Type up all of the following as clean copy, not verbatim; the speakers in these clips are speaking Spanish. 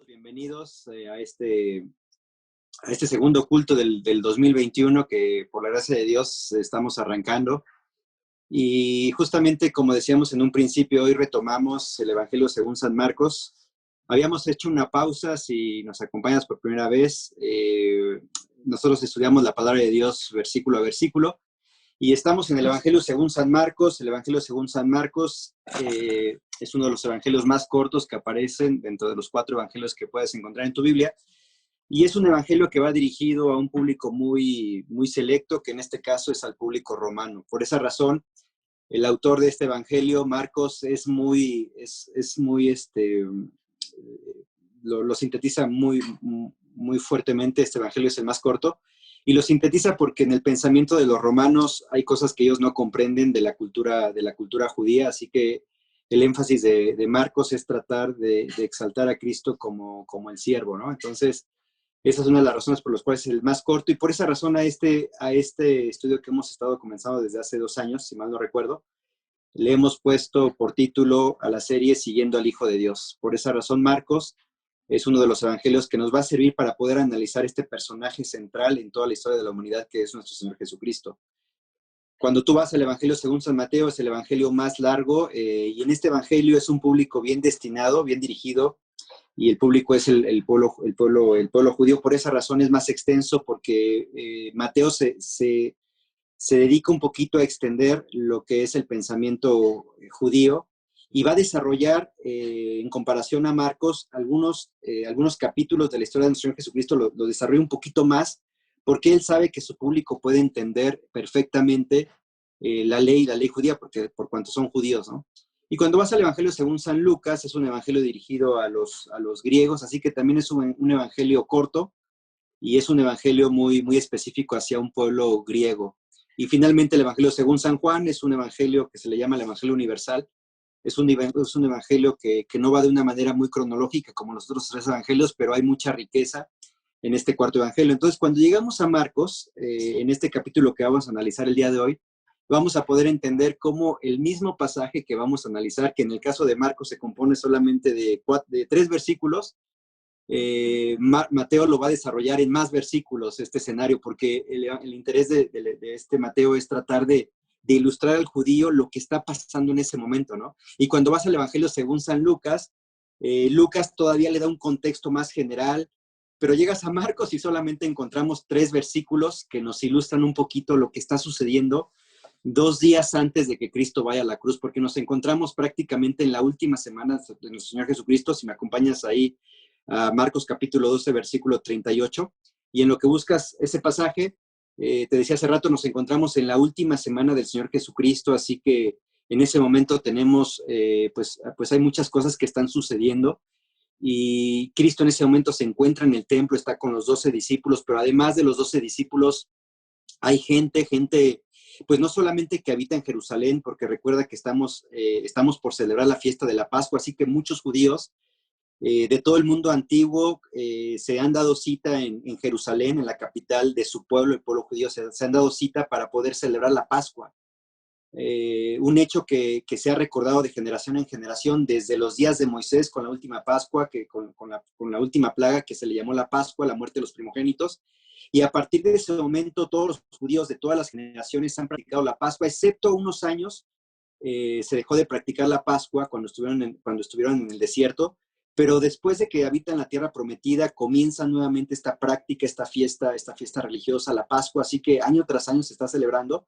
Bienvenidos a este segundo culto del 2021 que por la gracia de Dios estamos arrancando. Y justamente como decíamos en un principio, hoy retomamos el Evangelio según San Marcos. Habíamos hecho una pausa, si nos acompañas por primera vez. Nosotros estudiamos la palabra de Dios versículo a versículo. Y estamos en el Evangelio según San Marcos. El Evangelio según San Marcos es uno de los evangelios más cortos que aparecen dentro de los 4 evangelios que puedes encontrar en tu Biblia. Y es un evangelio que va dirigido a un público muy, muy selecto, que en este caso es al público romano. Por esa razón, el autor de este evangelio, Marcos, lo sintetiza muy fuertemente. Este evangelio es el más corto. Y lo sintetiza porque en el pensamiento de los romanos hay cosas que ellos no comprenden de la cultura judía, así que el énfasis de Marcos es tratar de exaltar a Cristo como el siervo, ¿no? Entonces, esa es una de las razones por las cuales es el más corto, y por esa razón a este estudio que hemos estado comenzando desde hace 2 años, si mal no recuerdo, le hemos puesto por título a la serie Siguiendo al Hijo de Dios. Por esa razón, Marcos es uno de los evangelios que nos va a servir para poder analizar este personaje central en toda la historia de la humanidad, que es nuestro Señor Jesucristo. Cuando tú vas al Evangelio según San Mateo, es el evangelio más largo, y en este evangelio es un público bien destinado, bien dirigido, y el público es el pueblo judío. Por esa razón es más extenso, porque Mateo se dedica un poquito a extender lo que es el pensamiento judío, y va a desarrollar, en comparación a Marcos, algunos capítulos de la historia de nuestro Señor Jesucristo lo desarrolla un poquito más, porque él sabe que su público puede entender perfectamente la ley judía, por cuanto son judíos, ¿no? Y cuando vas al Evangelio según San Lucas, es un evangelio dirigido a los griegos, así que también es un evangelio corto, y es un evangelio muy, muy específico hacia un pueblo griego. Y finalmente el Evangelio según San Juan es un evangelio que se le llama el Evangelio Universal. Es un evangelio que no va de una manera muy cronológica como los otros 3 evangelios, pero hay mucha riqueza en este 4º evangelio. Entonces, cuando llegamos a Marcos, en este capítulo que vamos a analizar el día de hoy, vamos a poder entender cómo el mismo pasaje que vamos a analizar, que en el caso de Marcos se compone solamente de 3 versículos, Mateo lo va a desarrollar en más versículos, este escenario, porque el interés de este Mateo es tratar de ilustrar al judío lo que está pasando en ese momento, ¿no? Y cuando vas al Evangelio según San Lucas, Lucas todavía le da un contexto más general, pero llegas a Marcos y solamente encontramos 3 versículos que nos ilustran un poquito lo que está sucediendo 2 días antes de que Cristo vaya a la cruz, porque nos encontramos prácticamente en la última semana de nuestro Señor Jesucristo. Si me acompañas ahí a Marcos capítulo 12, versículo 38, y en lo que buscas ese pasaje, te decía hace rato, nos encontramos en la última semana del Señor Jesucristo, así que en ese momento tenemos, pues hay muchas cosas que están sucediendo, y Cristo en ese momento se encuentra en el templo, está con los 12 discípulos, pero además de los 12 discípulos, hay gente, pues no solamente que habita en Jerusalén, porque recuerda que estamos por celebrar la fiesta de la Pascua, así que muchos judíos de todo el mundo antiguo se han dado cita en Jerusalén, en la capital de su pueblo, el pueblo judío, se han dado cita para poder celebrar la Pascua. Un hecho que se ha recordado de generación en generación desde los días de Moisés con la última Pascua, con la última plaga que se le llamó la Pascua, la muerte de los primogénitos. Y a partir de ese momento todos los judíos de todas las generaciones han practicado la Pascua, excepto unos años se dejó de practicar la Pascua cuando estuvieron en el desierto, pero después de que habitan la tierra prometida, comienza nuevamente esta práctica, esta fiesta religiosa, la Pascua, así que año tras año se está celebrando.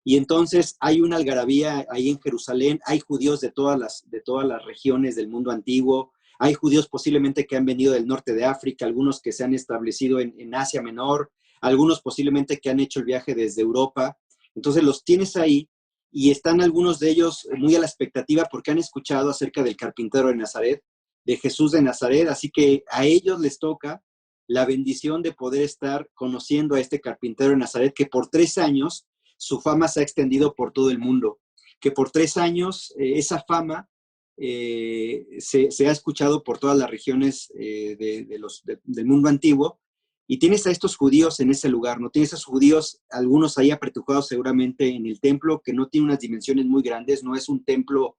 Y entonces hay una algarabía ahí en Jerusalén, hay judíos de todas las regiones del mundo antiguo, hay judíos posiblemente que han venido del norte de África, algunos que se han establecido en Asia Menor, algunos posiblemente que han hecho el viaje desde Europa. Entonces los tienes ahí, y están algunos de ellos muy a la expectativa porque han escuchado acerca del carpintero de Nazaret, de Jesús de Nazaret, así que a ellos les toca la bendición de poder estar conociendo a este carpintero de Nazaret, que por 3 años su fama se ha extendido por todo el mundo, que por 3 años esa fama se ha escuchado por todas las regiones del mundo antiguo, y tienes a estos judíos en ese lugar, ¿no? Tienes a esos judíos, algunos ahí apretujados seguramente en el templo, que no tiene unas dimensiones muy grandes, no es un templo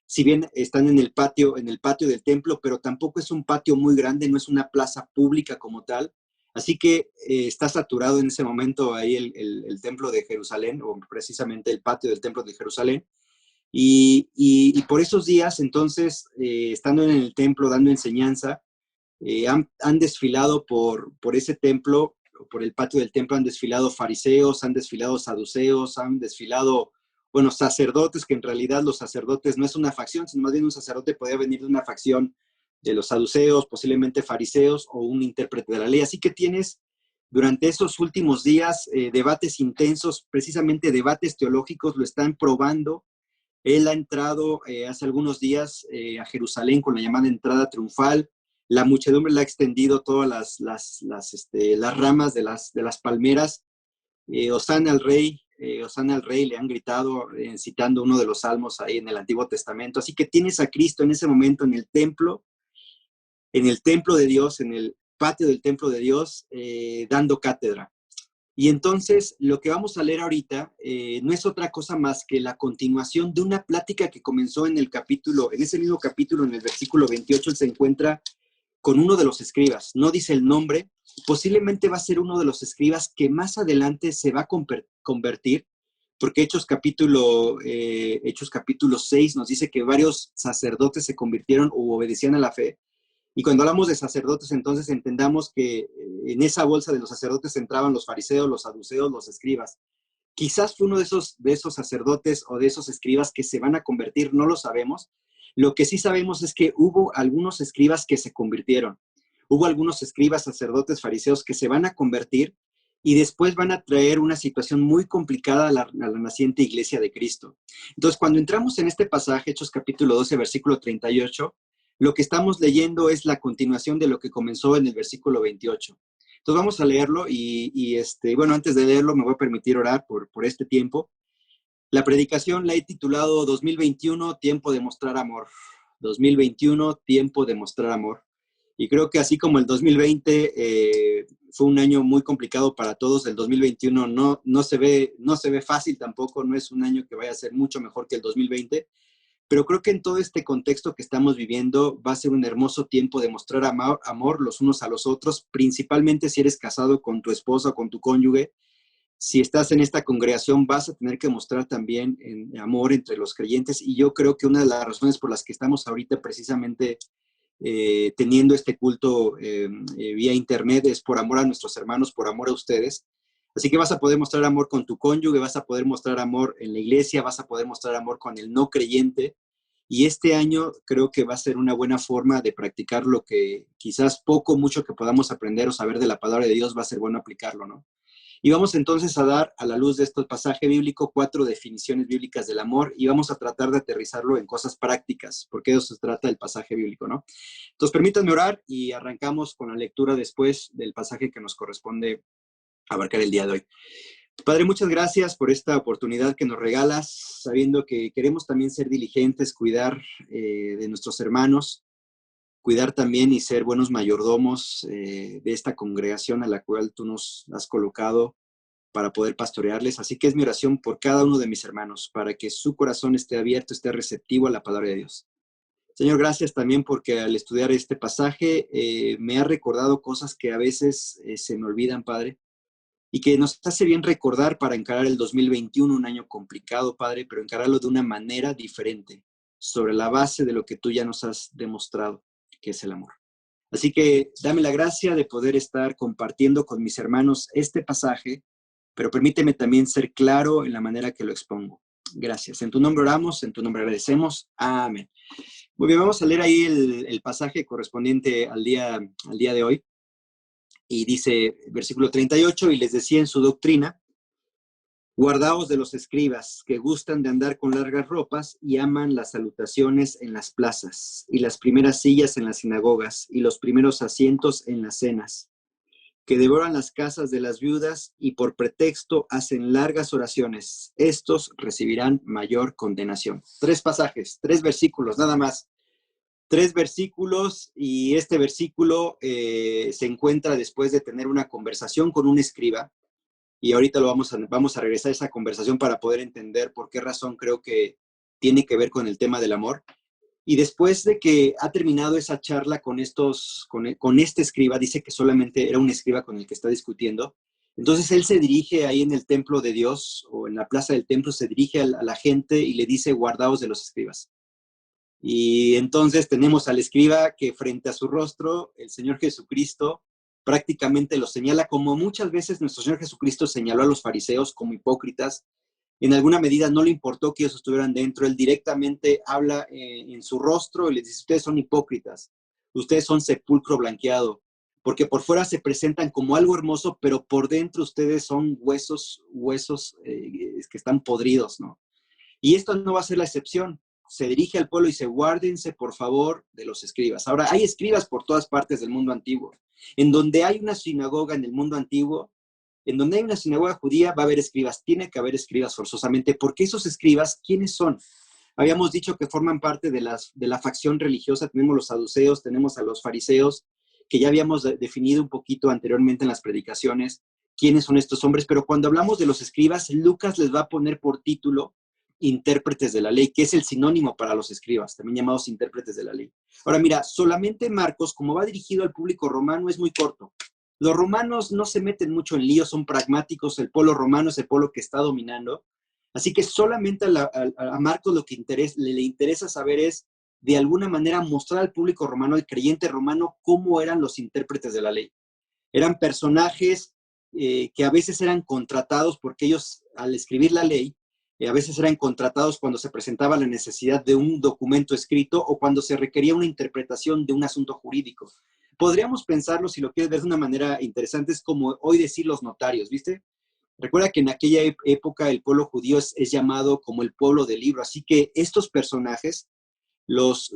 si bien están en el patio del templo, pero tampoco es un patio muy grande, no es una plaza pública como tal. Así que está saturado en ese momento ahí el templo de Jerusalén, o precisamente el patio del templo de Jerusalén. Y por esos días, entonces, estando en el templo dando enseñanza, han desfilado por ese templo, por el patio del templo, han desfilado fariseos, han desfilado saduceos, han desfilado, bueno, sacerdotes, que en realidad los sacerdotes no es una facción, sino más bien un sacerdote podría venir de una facción de los saduceos, posiblemente fariseos o un intérprete de la ley. Así que tienes durante esos últimos días debates intensos, precisamente debates teológicos, lo están probando. Él ha entrado hace algunos días a Jerusalén con la llamada entrada triunfal. La muchedumbre le ha extendido todas las ramas de las palmeras. Hosana al rey, le han gritado citando uno de los salmos ahí en el Antiguo Testamento. Así que tienes a Cristo en ese momento en el templo de Dios, en el patio del templo de Dios, dando cátedra. Y entonces lo que vamos a leer ahorita no es otra cosa más que la continuación de una plática que comenzó en ese mismo capítulo, en el versículo 28, él se encuentra con uno de los escribas. No dice el nombre, posiblemente va a ser uno de los escribas que más adelante se va a convertir, porque Hechos capítulo 6 nos dice que varios sacerdotes se convirtieron o obedecían a la fe. Y cuando hablamos de sacerdotes, entonces entendamos que en esa bolsa de los sacerdotes entraban los fariseos, los saduceos, los escribas. Quizás fue uno de esos sacerdotes o de esos escribas que se van a convertir, no lo sabemos. Lo que sí sabemos es que hubo algunos escribas que se convirtieron. Hubo algunos escribas, sacerdotes, fariseos que se van a convertir y después van a traer una situación muy complicada a la naciente iglesia de Cristo. Entonces, cuando entramos en este pasaje, Hechos capítulo 12, versículo 38, lo que estamos leyendo es la continuación de lo que comenzó en el versículo 28. Entonces vamos a leerlo bueno, antes de leerlo me voy a permitir orar por este tiempo. La predicación la he titulado 2021, tiempo de mostrar amor. 2021, tiempo de mostrar amor. Y creo que así como el 2020 fue un año muy complicado para todos, el 2021 no se ve fácil tampoco, no es un año que vaya a ser mucho mejor que el 2020. Pero creo que en todo este contexto que estamos viviendo va a ser un hermoso tiempo de mostrar amor los unos a los otros, principalmente si eres casado con tu esposa o con tu cónyuge. Si estás en esta congregación vas a tener que mostrar también amor entre los creyentes, y yo creo que una de las razones por las que estamos ahorita precisamente teniendo este culto vía internet es por amor a nuestros hermanos, por amor a ustedes. Así que vas a poder mostrar amor con tu cónyuge, vas a poder mostrar amor en la iglesia, vas a poder mostrar amor con el no creyente. Y este año creo que va a ser una buena forma de practicar lo que quizás poco, mucho que podamos aprender o saber de la palabra de Dios va a ser bueno aplicarlo, ¿no? Y vamos entonces a dar, a la luz de este pasaje bíblico, 4 definiciones bíblicas del amor y vamos a tratar de aterrizarlo en cosas prácticas, porque de eso se trata el pasaje bíblico, ¿no? Entonces, permítanme orar y arrancamos con la lectura después del pasaje que nos corresponde abarcar el día de hoy. Padre, muchas gracias por esta oportunidad que nos regalas, sabiendo que queremos también ser diligentes, cuidar de nuestros hermanos, cuidar también y ser buenos mayordomos de esta congregación a la cual tú nos has colocado para poder pastorearles. Así que es mi oración por cada uno de mis hermanos, para que su corazón esté abierto, esté receptivo a la palabra de Dios. Señor, gracias también porque al estudiar este pasaje me ha recordado cosas que a veces se me olvidan, Padre, y que nos hace bien recordar para encarar el 2021, un año complicado, Padre, pero encararlo de una manera diferente, sobre la base de lo que tú ya nos has demostrado, que es el amor. Así que dame la gracia de poder estar compartiendo con mis hermanos este pasaje, pero permíteme también ser claro en la manera que lo expongo. Gracias. En tu nombre oramos, en tu nombre agradecemos. Amén. Muy bien, vamos a leer ahí el pasaje correspondiente al día de hoy. Y dice, versículo 38, y les decía en su doctrina, guardaos de los escribas, que gustan de andar con largas ropas y aman las salutaciones en las plazas, y las primeras sillas en las sinagogas, y los primeros asientos en las cenas, que devoran las casas de las viudas y por pretexto hacen largas oraciones. Estos recibirán mayor condenación. 3 pasajes, 3 versículos, nada más. 3 versículos, y este versículo se encuentra después de tener una conversación con un escriba, y ahorita vamos a regresar a esa conversación para poder entender por qué razón creo que tiene que ver con el tema del amor. Y después de que ha terminado esa charla con este escriba, dice que solamente era un escriba con el que está discutiendo. Entonces él se dirige ahí en el templo de Dios o en la plaza del templo, se dirige a la gente y le dice, guardaos de los escribas. Y entonces tenemos al escriba que frente a su rostro, el Señor Jesucristo prácticamente lo señala, como muchas veces nuestro Señor Jesucristo señaló a los fariseos como hipócritas. En alguna medida no le importó que ellos estuvieran dentro, él directamente habla en su rostro y les dice, ustedes son hipócritas, ustedes son sepulcro blanqueado, porque por fuera se presentan como algo hermoso, pero por dentro ustedes son huesos que están podridos, ¿no? Y esto no va a ser la excepción. Se dirige al pueblo y dice, guárdense por favor de los escribas. Ahora, hay escribas por todas partes del mundo antiguo. En donde hay una sinagoga en el mundo antiguo, en donde hay una sinagoga judía, va a haber escribas. Tiene que haber escribas forzosamente, porque esos escribas, ¿quiénes son? Habíamos dicho que forman parte de la facción religiosa. Tenemos los saduceos, tenemos a los fariseos, que ya habíamos definido un poquito anteriormente en las predicaciones quiénes son estos hombres, pero cuando hablamos de los escribas, Lucas les va a poner por título intérpretes de la ley, que es el sinónimo para los escribas, también llamados intérpretes de la ley. Ahora mira, solamente Marcos, como va dirigido al público romano, es muy corto. Los romanos no se meten mucho en líos, son pragmáticos, el pueblo romano es el pueblo que está dominando, así que solamente a Marcos lo que le interesa saber es, de alguna manera, mostrar al público romano, al creyente romano, cómo eran los intérpretes de la ley. Eran personajes que a veces eran contratados porque ellos, al escribir la ley, a veces eran contratados cuando se presentaba la necesidad de un documento escrito o cuando se requería una interpretación de un asunto jurídico. Podríamos pensarlo, si lo quieres ver de una manera interesante, es como hoy decir los notarios, ¿viste? Recuerda que en aquella época el pueblo judío es llamado como el pueblo del libro, así que estos personajes, los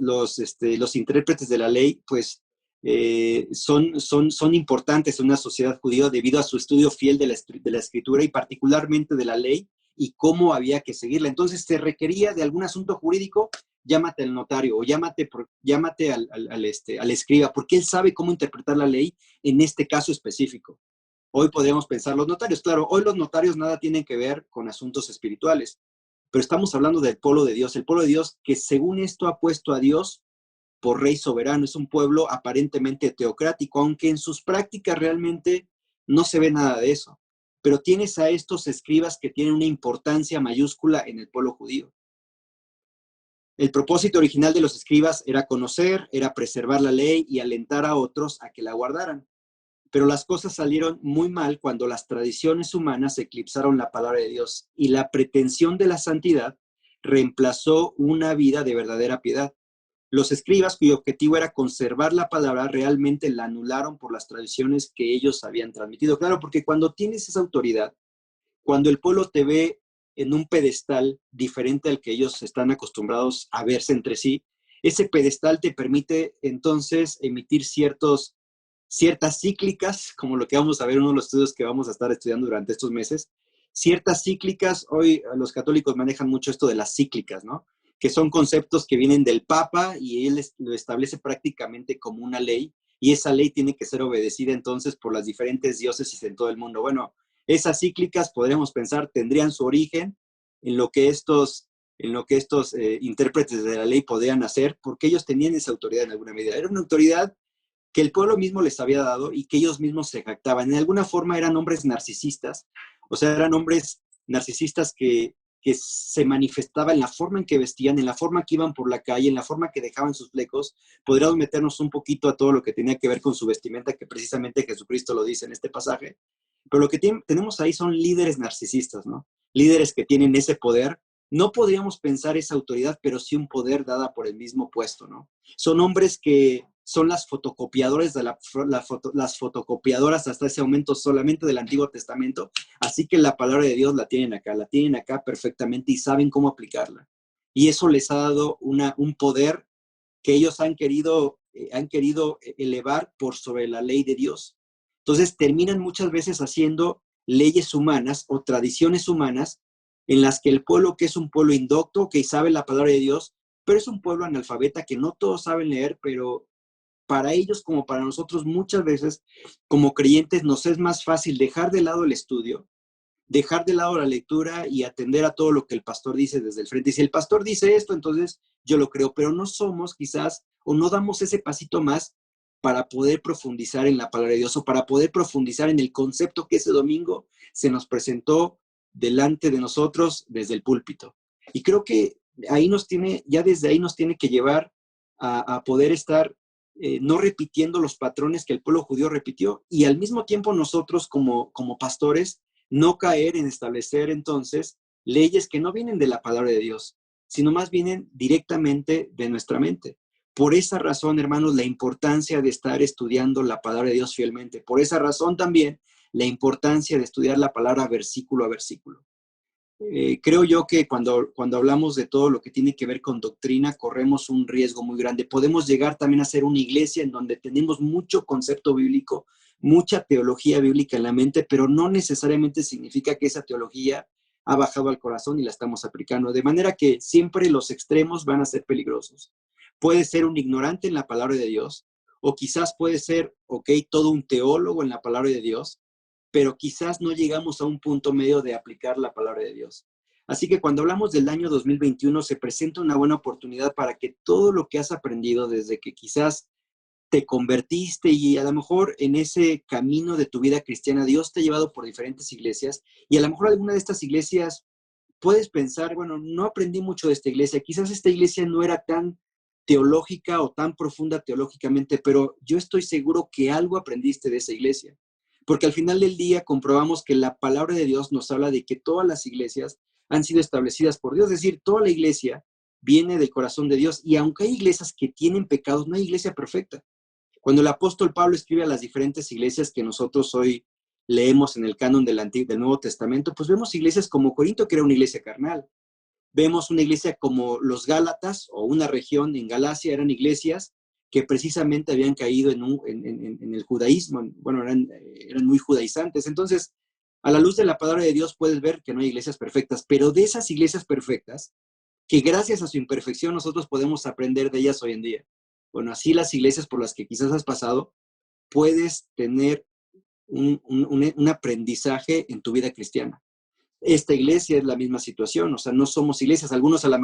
intérpretes de la ley, pues son importantes en una sociedad judía debido a su estudio fiel de la escritura y particularmente de la ley y cómo había que seguirla. Entonces, se requería de algún asunto jurídico, llámate al notario o llámate al escriba, porque él sabe cómo interpretar la ley en este caso específico. Hoy podríamos pensar los notarios. Claro, hoy los notarios nada tienen que ver con asuntos espirituales, pero estamos hablando del pueblo de Dios, el pueblo de Dios que según esto ha puesto a Dios por rey soberano. Es un pueblo aparentemente teocrático, aunque en sus prácticas realmente no se ve nada de eso. Pero tienes a estos escribas que tienen una importancia mayúscula en el pueblo judío. El propósito original de los escribas era conocer, era preservar la ley y alentar a otros a que la guardaran. Pero las cosas salieron muy mal cuando las tradiciones humanas eclipsaron la palabra de Dios y la pretensión de la santidad reemplazó una vida de verdadera piedad. Los escribas, cuyo objetivo era conservar la palabra, realmente la anularon por las tradiciones que ellos habían transmitido. Claro, porque cuando tienes esa autoridad, cuando el pueblo te ve en un pedestal diferente al que ellos están acostumbrados a verse entre sí, ese pedestal te permite entonces emitir ciertas cíclicas, como lo que vamos a ver en uno de los estudios que vamos a estar estudiando durante estos meses, ciertas cíclicas. Hoy los católicos manejan mucho esto de las cíclicas, ¿no? Que son conceptos que vienen del Papa y él lo establece prácticamente como una ley, y esa ley tiene que ser obedecida entonces por las diferentes diócesis en todo el mundo. Bueno, esas cíclicas, podríamos pensar, tendrían su origen en lo que estos intérpretes de la ley podían hacer, porque ellos tenían esa autoridad en alguna medida. Era una autoridad que el pueblo mismo les había dado y que ellos mismos se jactaban. En alguna forma eran hombres narcisistas, o sea, eran hombres narcisistas que se manifestaba en la forma en que vestían, en la forma que iban por la calle, en la forma que dejaban sus flecos. Podríamos meternos un poquito a todo lo que tenía que ver con su vestimenta, que precisamente Jesucristo lo dice en este pasaje. Pero lo que tenemos ahí son líderes narcisistas, ¿no? Líderes que tienen ese poder. No podríamos pensar esa autoridad, pero sí un poder dada por el mismo puesto, ¿no? Son hombres que son las fotocopiadoras las fotocopiadoras hasta ese momento solamente del Antiguo Testamento, así que la palabra de Dios la tienen acá perfectamente y saben cómo aplicarla. Y eso les ha dado un poder que ellos han querido elevar por sobre la ley de Dios. Entonces terminan muchas veces haciendo leyes humanas o tradiciones humanas en las que el pueblo, que es un pueblo indocto, que sabe la palabra de Dios, pero es un pueblo analfabeta que no todos saben leer, pero para ellos como para nosotros muchas veces como creyentes nos es más fácil dejar de lado el estudio dejar de lado la lectura y atender a todo lo que el pastor dice desde el frente. Y si el pastor dice esto, entonces yo lo creo, pero no somos quizás, o no damos ese pasito más para poder profundizar en la palabra de Dios o para poder profundizar en el concepto que ese domingo se nos presentó delante de nosotros desde el púlpito. Y creo que ahí nos tiene, ya desde ahí nos tiene que llevar a poder estar no repitiendo los patrones que el pueblo judío repitió y al mismo tiempo nosotros como pastores no caer en establecer entonces leyes que no vienen de la palabra de Dios, sino más vienen directamente de nuestra mente. Por esa razón, hermanos, la importancia de estar estudiando la palabra de Dios fielmente. Por esa razón también la importancia de estudiar la palabra versículo a versículo. Creo yo que cuando hablamos de todo lo que tiene que ver con doctrina, corremos un riesgo muy grande. Podemos llegar también a ser una iglesia en donde tenemos mucho concepto bíblico, mucha teología bíblica en la mente, pero no necesariamente significa que esa teología ha bajado al corazón y la estamos aplicando. De manera que siempre los extremos van a ser peligrosos. Puede ser un ignorante en la palabra de Dios, o quizás puede ser, todo un teólogo en la palabra de Dios, pero quizás no llegamos a un punto medio de aplicar la palabra de Dios. Así que cuando hablamos del año 2021 se presenta una buena oportunidad para que todo lo que has aprendido desde que quizás te convertiste y a lo mejor en ese camino de tu vida cristiana, Dios te ha llevado por diferentes iglesias y a lo mejor alguna de estas iglesias puedes pensar, bueno, no aprendí mucho de esta iglesia, quizás esta iglesia no era tan teológica o tan profunda teológicamente, pero yo estoy seguro que algo aprendiste de esa iglesia. Porque al final del día comprobamos que la palabra de Dios nos habla de que todas las iglesias han sido establecidas por Dios, es decir, toda la iglesia viene del corazón de Dios y aunque hay iglesias que tienen pecados, no hay iglesia perfecta. Cuando el apóstol Pablo escribe a las diferentes iglesias que nosotros hoy leemos en el canon del Nuevo Testamento, pues vemos iglesias como Corinto, que era una iglesia carnal. Vemos una iglesia como los Gálatas o una región en Galacia, eran iglesias que precisamente habían caído en el judaísmo, bueno, eran muy judaizantes. Entonces, a la luz de la palabra de Dios puedes ver que no hay iglesias perfectas, pero de esas iglesias perfectas, que gracias a su imperfección nosotros podemos aprender de ellas hoy en día. Bueno, así las iglesias por las que quizás has pasado, puedes tener un aprendizaje en tu vida cristiana. Esta iglesia es la misma situación, o sea, no somos iglesias. Algunos a lo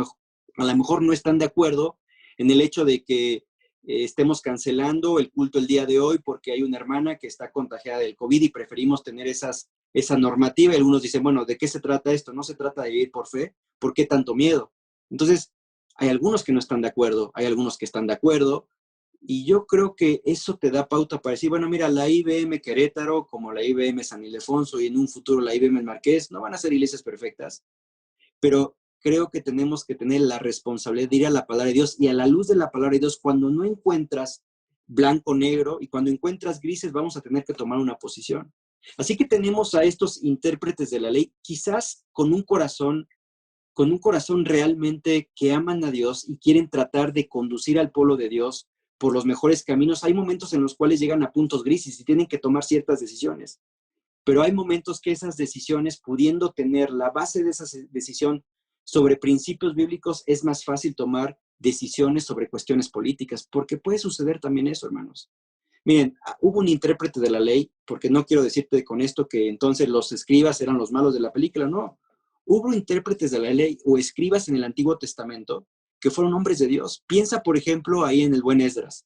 mejor no están de acuerdo en el hecho de que estemos cancelando el culto el día de hoy porque hay una hermana que está contagiada del COVID y preferimos tener esa normativa. Y algunos dicen, bueno, ¿de qué se trata esto? No se trata de vivir por fe, ¿por qué tanto miedo? Entonces, hay algunos que no están de acuerdo, hay algunos que están de acuerdo, y yo creo que eso te da pauta para decir, bueno, mira, la IBM Querétaro, como la IBM San Ildefonso y en un futuro la IBM Marqués, no van a ser iglesias perfectas, pero creo que tenemos que tener la responsabilidad de ir a la palabra de Dios y a la luz de la palabra de Dios, cuando no encuentras blanco-negro y cuando encuentras grises, vamos a tener que tomar una posición. Así que tenemos a estos intérpretes de la ley, quizás con un corazón realmente que aman a Dios y quieren tratar de conducir al pueblo de Dios por los mejores caminos. Hay momentos en los cuales llegan a puntos grises y tienen que tomar ciertas decisiones, pero hay momentos que esas decisiones, pudiendo tener la base de esa decisión sobre principios bíblicos, es más fácil tomar decisiones sobre cuestiones políticas, porque puede suceder también eso, hermanos. Miren, hubo un intérprete de la ley, porque no quiero decirte con esto que entonces los escribas eran los malos de la película, no. Hubo intérpretes de la ley o escribas en el Antiguo Testamento que fueron hombres de Dios. Piensa, por ejemplo, ahí en el buen Esdras.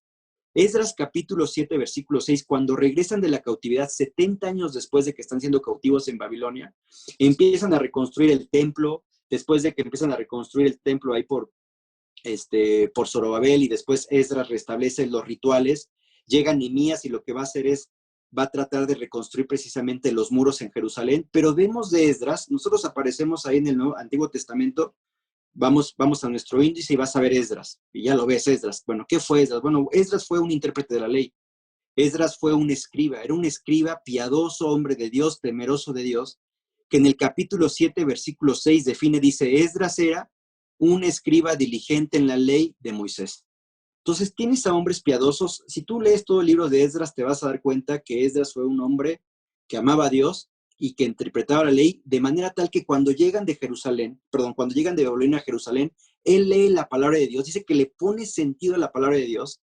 Esdras capítulo 7, versículo 6, cuando regresan de la cautividad 70 años después de que están siendo cautivos en Babilonia, empiezan a reconstruir el templo, después de que empiezan a reconstruir el templo ahí por Zorobabel y después Esdras restablece los rituales, llega Nehemías y lo que va a hacer va a tratar de reconstruir precisamente los muros en Jerusalén, pero vemos de Esdras, nosotros aparecemos ahí en el Antiguo Testamento, vamos a nuestro índice y vas a ver Esdras, y ya lo ves Esdras. Bueno, ¿qué fue Esdras? Bueno, Esdras fue un intérprete de la ley, Esdras fue un escriba, era un escriba piadoso, hombre de Dios, temeroso de Dios, que en el capítulo 7, versículo 6 define, dice, Esdras era un escriba diligente en la ley de Moisés. Entonces tienes a hombres piadosos. Si tú lees todo el libro de Esdras, te vas a dar cuenta que Esdras fue un hombre que amaba a Dios y que interpretaba la ley de manera tal que cuando llegan cuando llegan de Babilonia a Jerusalén, él lee la palabra de Dios, dice que le pone sentido a la palabra de Dios.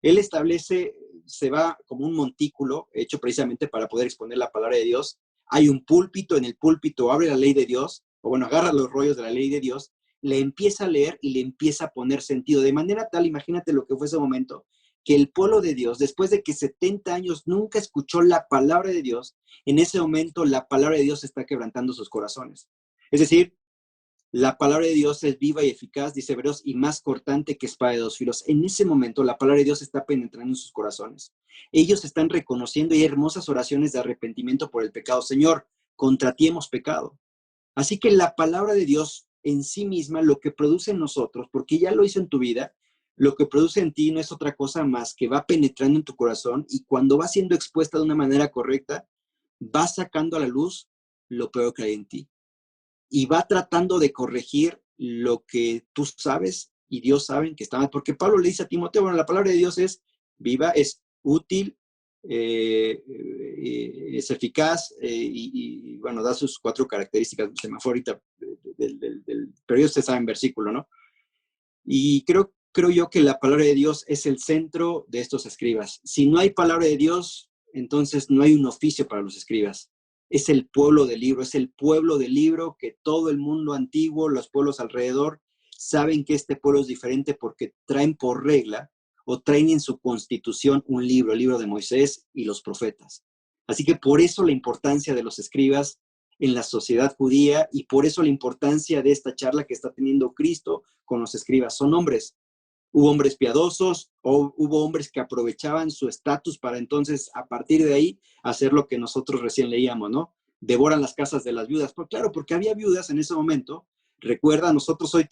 Él establece, se va como un montículo hecho precisamente para poder exponer la palabra de Dios hay un púlpito, en el púlpito abre la ley de Dios, o bueno, agarra los rollos de la ley de Dios, le empieza a leer y le empieza a poner sentido. De manera tal, imagínate lo que fue ese momento, que el pueblo de Dios, después de que 70 años nunca escuchó la palabra de Dios, en ese momento la palabra de Dios está quebrantando sus corazones. Es decir, la palabra de Dios es viva y eficaz, dice Hebreos, y más cortante que espada de dos filos. En ese momento la palabra de Dios está penetrando en sus corazones. Ellos están reconociendo y hay hermosas oraciones de arrepentimiento por el pecado. Señor, contra ti hemos pecado. Así que la palabra de Dios en sí misma, lo que produce en nosotros, porque ya lo hizo en tu vida, lo que produce en ti no es otra cosa más que va penetrando en tu corazón y cuando va siendo expuesta de una manera correcta, va sacando a la luz lo peor que hay en ti. Y va tratando de corregir lo que tú sabes y Dios sabe que está mal. Porque Pablo le dice a Timoteo, bueno, la palabra de Dios es viva, es útil, es eficaz bueno, da sus 4 características. Se me fue ahorita, pero ellos se saben versículo, ¿no? Y creo yo que la palabra de Dios es el centro de estos escribas. Si no hay palabra de Dios, entonces no hay un oficio para los escribas. Es el pueblo del libro, es el pueblo del libro que todo el mundo antiguo, los pueblos alrededor, saben que este pueblo es diferente porque traen por regla o traen en su constitución un libro, el libro de Moisés y los profetas. Así que por eso la importancia de los escribas en la sociedad judía y por eso la importancia de esta charla que está teniendo Cristo con los escribas. Son hombres. Hubo hombres piadosos, o hubo hombres que aprovechaban su estatus para entonces, a partir de ahí, hacer lo que nosotros recién leíamos, ¿no? Devoran las casas de las viudas. Pues claro, porque había viudas en ese momento. Recuerda, nosotros hoy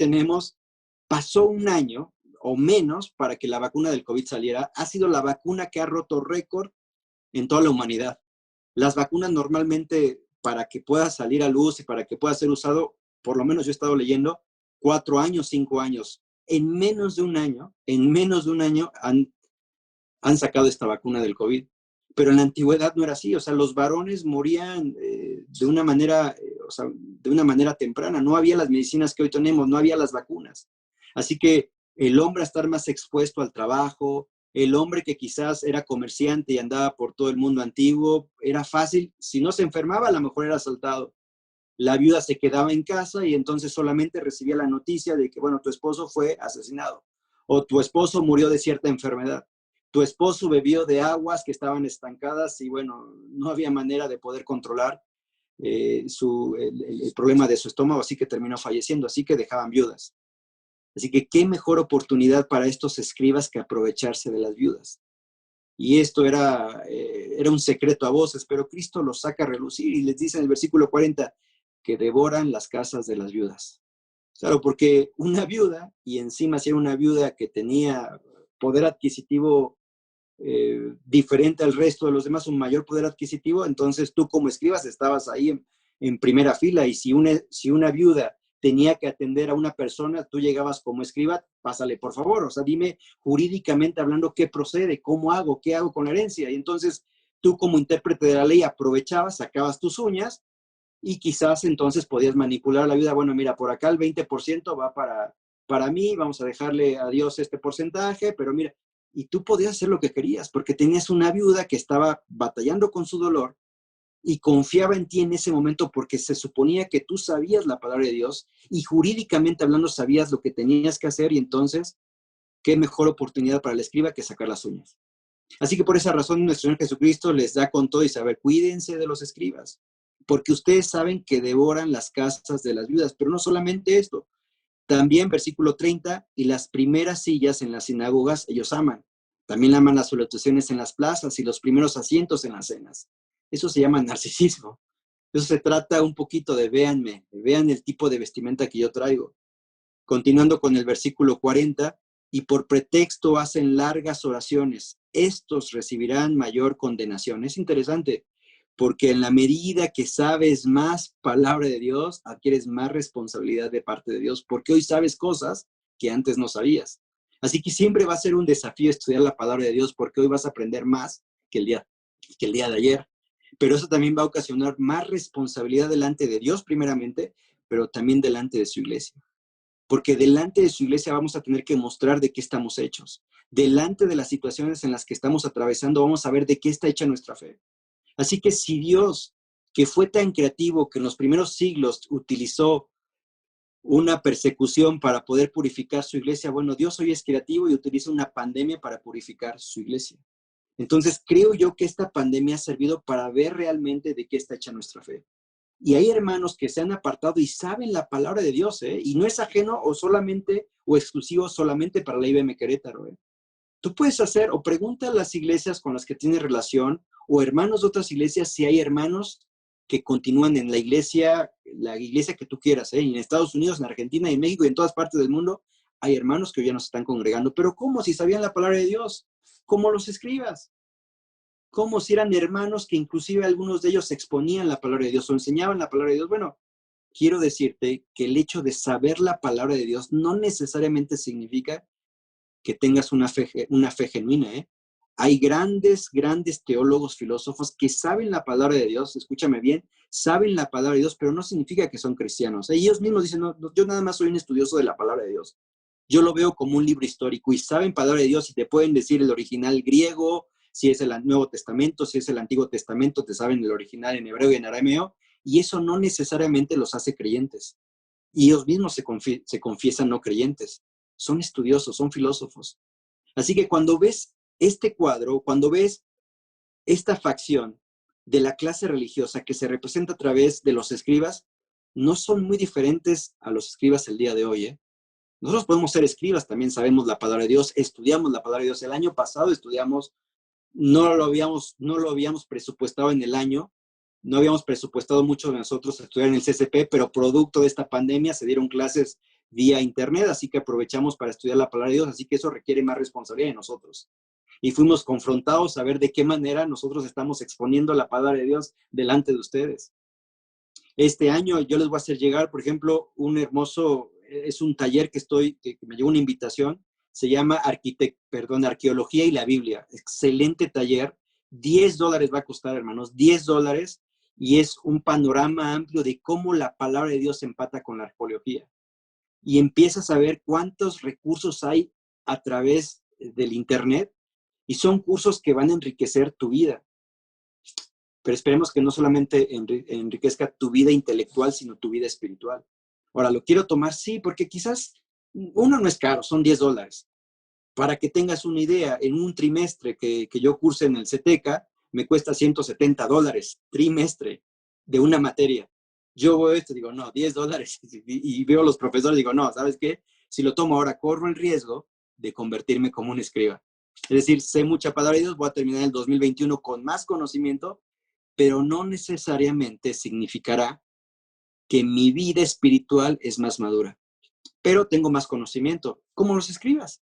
pasó un año o menos para que la vacuna del COVID saliera. Ha sido la vacuna que ha roto récord en toda la humanidad. Las vacunas normalmente, para que pueda salir a luz y para que pueda ser usado, por lo menos yo he estado leyendo, 4 años, 5 años. En menos de un año han sacado esta vacuna del COVID. Pero en la antigüedad no era así, o sea, los varones morían de una manera, de una manera temprana. No había las medicinas que hoy tenemos, no había las vacunas. Así que el hombre a estar más expuesto al trabajo, el hombre que quizás era comerciante y andaba por todo el mundo antiguo, era fácil, si no se enfermaba, a lo mejor era asaltado. La viuda se quedaba en casa y entonces solamente recibía la noticia de que, bueno, tu esposo fue asesinado o tu esposo murió de cierta enfermedad. Tu esposo bebió de aguas que estaban estancadas y, bueno, no había manera de poder controlar el problema de su estómago, así que terminó falleciendo, así que dejaban viudas. Así que qué mejor oportunidad para estos escribas que aprovecharse de las viudas. Y esto era un secreto a voces, pero Cristo los saca a relucir y les dice en el versículo 40 que devoran las casas de las viudas. Claro, porque una viuda, y encima si era una viuda que tenía poder adquisitivo diferente al resto de los demás, un mayor poder adquisitivo, entonces tú como escribas estabas ahí en primera fila y si una viuda tenía que atender a una persona, tú llegabas como escriba, pásale por favor, o sea, dime jurídicamente hablando qué procede, cómo hago, qué hago con la herencia. Y entonces tú como intérprete de la ley aprovechabas, sacabas tus uñas y quizás entonces podías manipular a la viuda. Bueno, mira, por acá el 20% va para mí, vamos a dejarle a Dios este porcentaje, pero mira, y tú podías hacer lo que querías porque tenías una viuda que estaba batallando con su dolor y confiaba en ti en ese momento porque se suponía que tú sabías la palabra de Dios y jurídicamente hablando sabías lo que tenías que hacer y entonces, qué mejor oportunidad para el escriba que sacar las uñas. Así que por esa razón nuestro Señor Jesucristo les da con todo y saber, cuídense de los escribas, porque ustedes saben que devoran las casas de las viudas, pero no solamente esto, también versículo 30, y las primeras sillas en las sinagogas ellos aman. También aman las salutaciones en las plazas y los primeros asientos en las cenas. Eso se llama narcisismo. Eso se trata un poquito de véanme, vean el tipo de vestimenta que yo traigo. Continuando con el versículo 40, y por pretexto hacen largas oraciones, estos recibirán mayor condenación. Es interesante, porque en la medida que sabes más palabra de Dios, adquieres más responsabilidad de parte de Dios, porque hoy sabes cosas que antes no sabías. Así que siempre va a ser un desafío estudiar la palabra de Dios, porque hoy vas a aprender más que el día de ayer. Pero eso también va a ocasionar más responsabilidad delante de Dios primeramente, pero también delante de su iglesia. Porque delante de su iglesia vamos a tener que mostrar de qué estamos hechos. Delante de las situaciones en las que estamos atravesando, vamos a ver de qué está hecha nuestra fe. Así que si Dios que fue tan creativo que en los primeros siglos utilizó una persecución para poder purificar su iglesia. Bueno, Dios hoy es creativo y utiliza una pandemia para purificar su iglesia. Entonces, creo yo que esta pandemia ha servido para ver realmente de qué está hecha nuestra fe. Y hay hermanos que se han apartado y saben la palabra de Dios, ¿eh? Y no es ajeno o solamente o exclusivo solamente para la IBM Querétaro, ¿eh? Tú puedes hacer o pregunta a las iglesias con las que tienes relación o hermanos de otras iglesias si hay hermanos que continúan en la iglesia que tú quieras, ¿eh? Y en Estados Unidos, en Argentina, en México y en todas partes del mundo hay hermanos que hoy ya no se están congregando. Pero ¿cómo? Si sabían la palabra de Dios, ¿cómo los escribas? Como si eran hermanos que inclusive algunos de ellos exponían la palabra de Dios o enseñaban la palabra de Dios. Bueno, quiero decirte que el hecho de saber la palabra de Dios no necesariamente significa que tengas una fe genuina, ¿eh? Hay grandes teólogos, filósofos que saben la palabra de Dios, escúchame bien, saben la palabra de Dios, pero no significa que son cristianos. Ellos mismos dicen, no, yo nada más soy un estudioso de la palabra de Dios. Yo lo veo como un libro histórico y saben palabra de Dios y te pueden decir el original griego, si es el Nuevo Testamento, si es el Antiguo Testamento, te saben el original en hebreo y en arameo, y eso no necesariamente los hace creyentes. Y ellos mismos se confiesan no creyentes. Son estudiosos, son filósofos. Así que cuando ves este cuadro, cuando ves esta facción de la clase religiosa que se representa a través de los escribas, no son muy diferentes a los escribas el día de hoy, ¿eh? Nosotros podemos ser escribas, también sabemos la palabra de Dios, estudiamos la palabra de Dios. El año pasado estudiamos, no lo habíamos presupuestado en el año, no habíamos presupuestado mucho de nosotros estudiar en el CCP, pero producto de esta pandemia se dieron clases vía internet, así que aprovechamos para estudiar la palabra de Dios, así que eso requiere más responsabilidad de nosotros. Y fuimos confrontados a ver de qué manera nosotros estamos exponiendo la palabra de Dios delante de ustedes. Este año yo les voy a hacer llegar, por ejemplo, es un taller que me llegó una invitación, se llama Arqueología y la Biblia. Excelente taller, $10 va a costar, hermanos, $10, y es un panorama amplio de cómo la palabra de Dios empata con la arqueología. Y empiezas a ver cuántos recursos hay a través del Internet, y son cursos que van a enriquecer tu vida. Pero esperemos que no solamente enriquezca tu vida intelectual, sino tu vida espiritual. Ahora, lo quiero tomar, sí, porque quizás uno no es caro, son $10. Para que tengas una idea, en un trimestre que yo curse en el CETECA, me cuesta $170, trimestre, de una materia. Yo veo esto y digo, no, $10, y veo a los profesores y digo, no, ¿sabes qué? Si lo tomo ahora, corro el riesgo de convertirme como un escriba. Es decir, sé mucha palabra de Dios, voy a terminar el 2021 con más conocimiento, pero no necesariamente significará que mi vida espiritual es más madura. Pero tengo más conocimiento. ¿Cómo los escribas?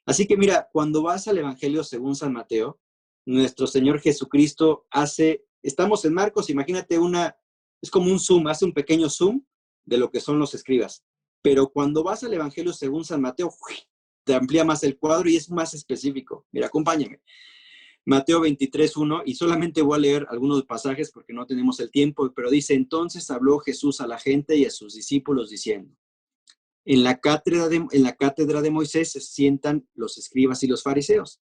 Así que mira, cuando vas al Evangelio según San Mateo, nuestro Señor Jesucristo estamos en Marcos, imagínate es como un zoom, hace un pequeño zoom de lo que son los escribas. Pero cuando vas al Evangelio según San Mateo, te amplía más el cuadro y es más específico. Mira, acompáñame. Mateo 23:1, y solamente voy a leer algunos pasajes porque no tenemos el tiempo, pero dice, entonces habló Jesús a la gente y a sus discípulos diciendo, en la cátedra de Moisés se sientan los escribas y los fariseos.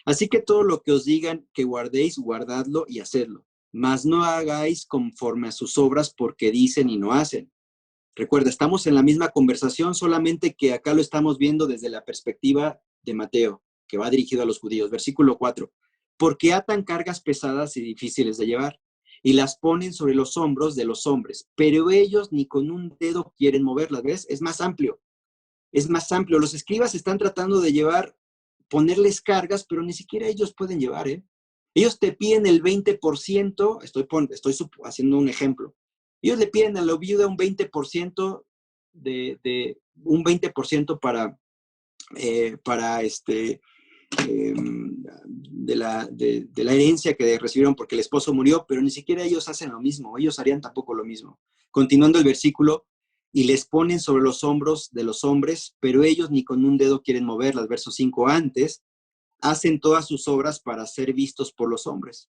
Así que todo lo que os digan que guardéis, guardadlo y hacedlo. Mas no hagáis conforme a sus obras porque dicen y no hacen. Recuerda, estamos en la misma conversación, solamente que acá lo estamos viendo desde la perspectiva de Mateo, que va dirigido a los judíos. Versículo 4. Porque atan cargas pesadas y difíciles de llevar, y las ponen sobre los hombros de los hombres, pero ellos ni con un dedo quieren moverlas, ¿ves? Es más amplio. Los escribas están tratando de ponerles cargas, pero ni siquiera ellos pueden llevar, ¿eh? Ellos te piden el 20%, estoy haciendo un ejemplo. Ellos le piden a la viuda un 20% un 20% para de la herencia que recibieron porque el esposo murió, pero ni siquiera ellos hacen lo mismo, ellos harían tampoco lo mismo. Continuando el versículo, y les ponen sobre los hombros de los hombres, pero ellos ni con un dedo quieren moverlas. Verso 5, antes, hacen todas sus obras para ser vistos por los hombres,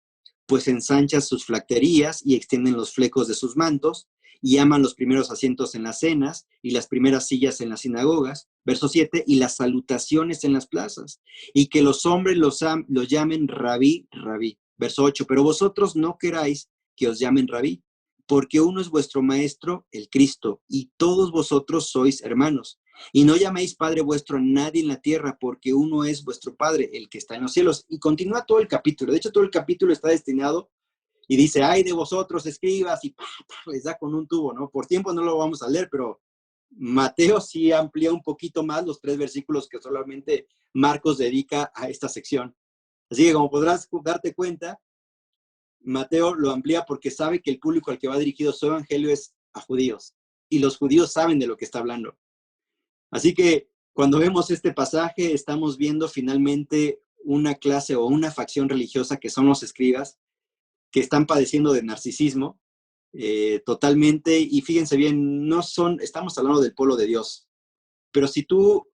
pues ensanchan sus flaquerías y extienden los flecos de sus mantos, y aman los primeros asientos en las cenas y las primeras sillas en las sinagogas. Verso 7, y las salutaciones en las plazas, y que los hombres los llamen rabí, rabí. Verso 8, pero vosotros no queráis que os llamen rabí, porque uno es vuestro maestro, el Cristo, y todos vosotros sois hermanos. Y no llaméis Padre vuestro a nadie en la tierra, porque uno es vuestro Padre, el que está en los cielos. Y continúa todo el capítulo. De hecho, todo el capítulo está destinado y dice, ay de vosotros, escribas, y les da con un tubo, ¿no? Por tiempo no lo vamos a leer, pero Mateo sí amplía un poquito más los 3 versículos que solamente Marcos dedica a esta sección. Así que como podrás darte cuenta, Mateo lo amplía porque sabe que el público al que va dirigido su evangelio es a judíos, y los judíos saben de lo que está hablando. Así que cuando vemos este pasaje, estamos viendo finalmente una clase o una facción religiosa que son los escribas, que están padeciendo de narcisismo totalmente, y fíjense bien, no son, estamos hablando del pueblo de Dios, pero si tú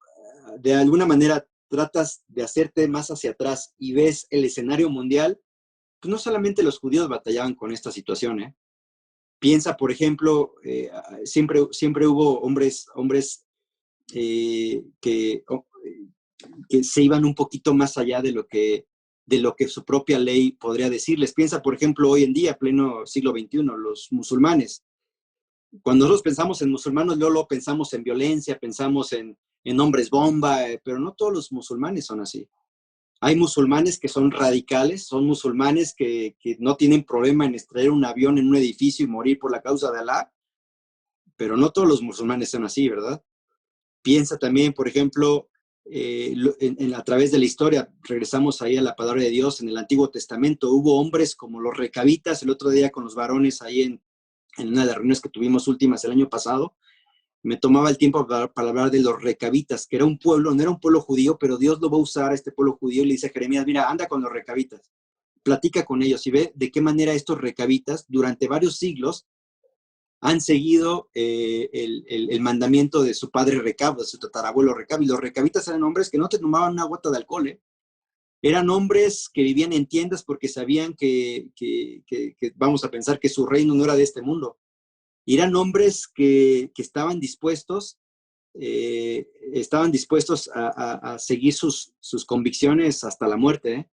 de alguna manera tratas de hacerte más hacia atrás y ves el escenario mundial, pues no solamente los judíos batallaban con esta situación, ¿eh? Piensa, por ejemplo, siempre hubo hombres que se iban un poquito más allá de lo que su propia ley podría decirles. Piensa, por ejemplo, hoy en día, pleno siglo XXI, los musulmanes. Cuando nosotros pensamos en musulmanes, luego pensamos en violencia, pensamos en hombres bomba, pero no todos los musulmanes son así. Hay musulmanes que son radicales, son musulmanes que no tienen problema en extraer un avión en un edificio y morir por la causa de Alá, pero no todos los musulmanes son así, ¿verdad? Piensa también, por ejemplo, a través de la historia, regresamos ahí a la palabra de Dios, en el Antiguo Testamento, hubo hombres como los recabitas, el otro día con los varones ahí en una de las reuniones que tuvimos últimas el año pasado, me tomaba el tiempo para hablar de los recabitas, que era un pueblo, no era un pueblo judío, pero Dios lo va a usar a este pueblo judío y le dice a Jeremías, mira, anda con los recabitas, platica con ellos y ve de qué manera estos recabitas durante varios siglos han seguido el mandamiento de su padre Recab, de su tatarabuelo Recab, y los recabitas eran hombres que no te tomaban una gota de alcohol, ¿eh? Eran hombres que vivían en tiendas porque sabían que vamos a pensar que su reino no era de este mundo. Y eran hombres que estaban dispuestos a seguir sus convicciones hasta la muerte, ¿eh?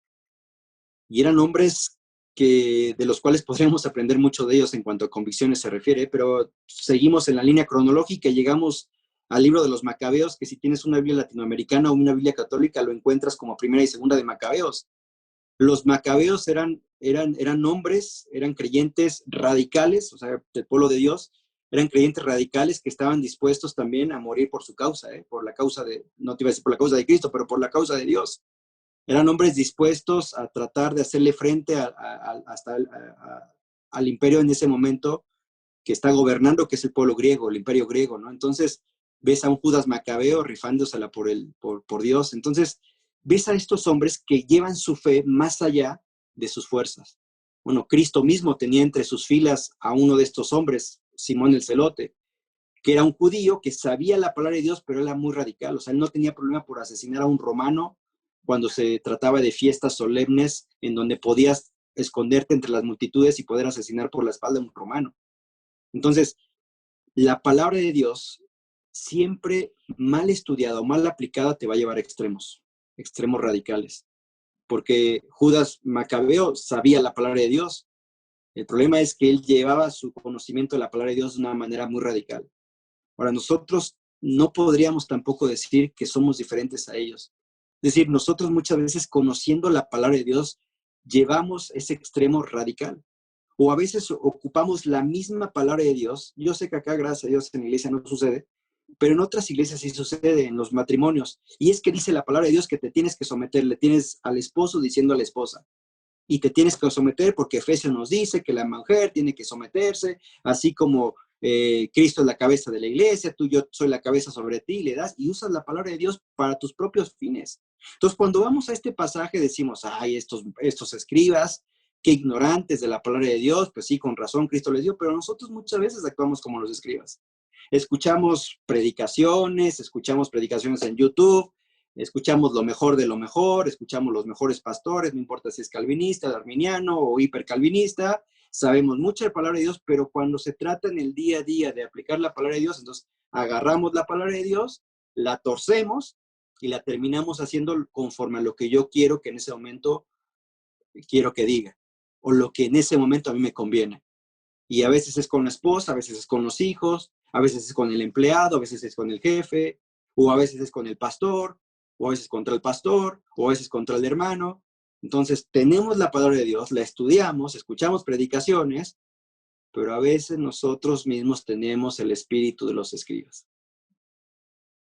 Y eran hombres de los cuales podríamos aprender mucho de ellos en cuanto a convicciones se refiere, pero seguimos en la línea cronológica y llegamos al libro de los Macabeos, que si tienes una Biblia latinoamericana o una Biblia católica, lo encuentras como primera y segunda de Macabeos. Los Macabeos eran hombres, eran creyentes radicales, o sea, del pueblo de Dios, eran creyentes radicales que estaban dispuestos también a morir por su causa, por la causa no te iba a decir por la causa de Cristo, pero por la causa de Dios. Eran hombres dispuestos a tratar de hacerle frente al imperio en ese momento que está gobernando, que es el pueblo griego, el imperio griego, ¿no? Entonces, ves a un Judas Macabeo rifándosela por Dios. Entonces, ves a estos hombres que llevan su fe más allá de sus fuerzas. Bueno, Cristo mismo tenía entre sus filas a uno de estos hombres, Simón el Celote, que era un judío que sabía la palabra de Dios, pero era muy radical. O sea, él no tenía problema por asesinar a un romano cuando se trataba de fiestas solemnes en donde podías esconderte entre las multitudes y poder asesinar por la espalda a un romano. Entonces, la palabra de Dios, siempre mal estudiada o mal aplicada, te va a llevar a extremos radicales. Porque Judas Macabeo sabía la palabra de Dios. El problema es que él llevaba su conocimiento de la palabra de Dios de una manera muy radical. Ahora, nosotros no podríamos tampoco decir que somos diferentes a ellos. Es decir, nosotros muchas veces, conociendo la palabra de Dios, llevamos ese extremo radical. O a veces ocupamos la misma palabra de Dios. Yo sé que acá, gracias a Dios, en la iglesia no sucede, pero en otras iglesias sí sucede, en los matrimonios. Y es que dice la palabra de Dios que te tienes que someter, le tienes al esposo diciendo a la esposa. Y te tienes que someter porque Efesios nos dice que la mujer tiene que someterse, así como Cristo es la cabeza de la iglesia, yo soy la cabeza sobre ti, y le das y usas la palabra de Dios para tus propios fines. Entonces, cuando vamos a este pasaje decimos, ay, estos escribas, qué ignorantes de la palabra de Dios, pues sí, con razón Cristo les dio, pero nosotros muchas veces actuamos como los escribas. Escuchamos predicaciones en YouTube, escuchamos lo mejor de lo mejor, escuchamos los mejores pastores, no importa si es calvinista, arminiano o hipercalvinista, sabemos mucho de la palabra de Dios, pero cuando se trata en el día a día de aplicar la palabra de Dios, entonces agarramos la palabra de Dios, la torcemos y la terminamos haciendo conforme a lo que yo quiero que en ese momento quiero que diga. o lo que en ese momento a mí me conviene. Y a veces es con la esposa, a veces es con los hijos, a veces es con el empleado, a veces es con el jefe, o a veces es con el pastor, o a veces contra el pastor, o a veces contra el hermano. Entonces, tenemos la palabra de Dios, la estudiamos, escuchamos predicaciones, pero a veces nosotros mismos tenemos el espíritu de los escribas.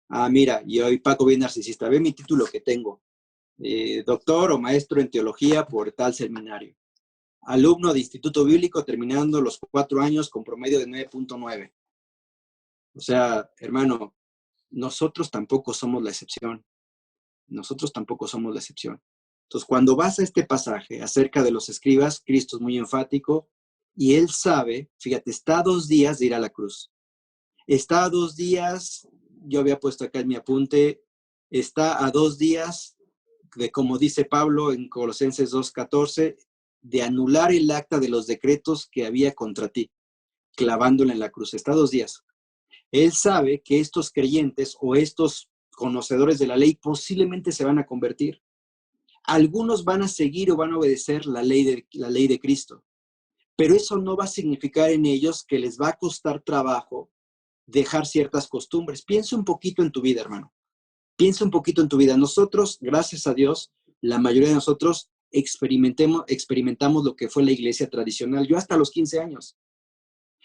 Ah, mira, y hoy Paco bien narcisista, ve mi título que tengo, doctor o maestro en teología por tal seminario. Alumno de Instituto Bíblico terminando los 4 años con promedio de 9.9. O sea, hermano, nosotros tampoco somos la excepción. Nosotros tampoco somos la excepción. Entonces, cuando vas a este pasaje acerca de los escribas, Cristo es muy enfático y él sabe, fíjate, está a 2 días de ir a la cruz. Está a 2 días, yo había puesto acá en mi apunte, está a 2 días de, como dice Pablo en Colosenses 2:14, de anular el acta de los decretos que había contra ti, clavándola en la cruz. Está a 2 días. Él sabe que estos creyentes o estos conocedores de la ley posiblemente se van a convertir. Algunos van a seguir o van a obedecer la ley de Cristo, pero eso no va a significar en ellos que les va a costar trabajo dejar ciertas costumbres. Piensa un poquito en tu vida, hermano. Piensa un poquito en tu vida. Nosotros, gracias a Dios, la mayoría de nosotros experimentamos lo que fue la iglesia tradicional. Yo hasta los 15 años.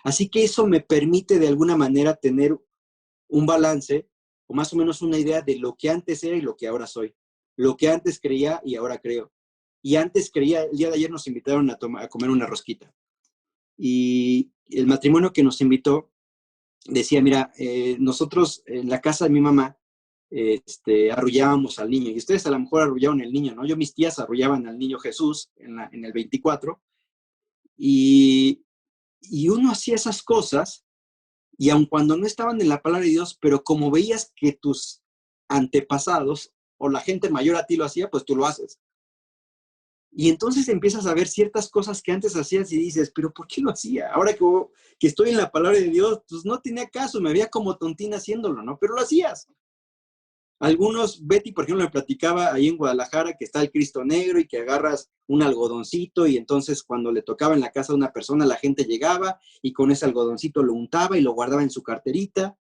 Así que eso me permite de alguna manera tener un balance o más o menos una idea de lo que antes era y lo que ahora soy. Lo que antes creía y ahora creo. Y antes creía, el día de ayer nos invitaron a comer una rosquita. Y el matrimonio que nos invitó decía, mira, nosotros en la casa de mi mamá arrullábamos al niño. Y ustedes a lo mejor arrullaron al niño, ¿no? Yo, mis tías arrullaban al niño Jesús en el 24. Y uno hacía esas cosas y aun cuando no estaban en la palabra de Dios, pero como veías que tus antepasados o la gente mayor a ti lo hacía, pues tú lo haces. Y entonces empiezas a ver ciertas cosas que antes hacías y dices, pero ¿por qué lo hacía? Ahora que estoy en la palabra de Dios, pues no tenía caso, me veía como tontín haciéndolo, ¿no? Pero lo hacías. Algunos, Betty, por ejemplo, me platicaba ahí en Guadalajara que está el Cristo Negro y que agarras un algodoncito y entonces cuando le tocaba en la casa de una persona, la gente llegaba y con ese algodoncito lo untaba y lo guardaba en su carterita.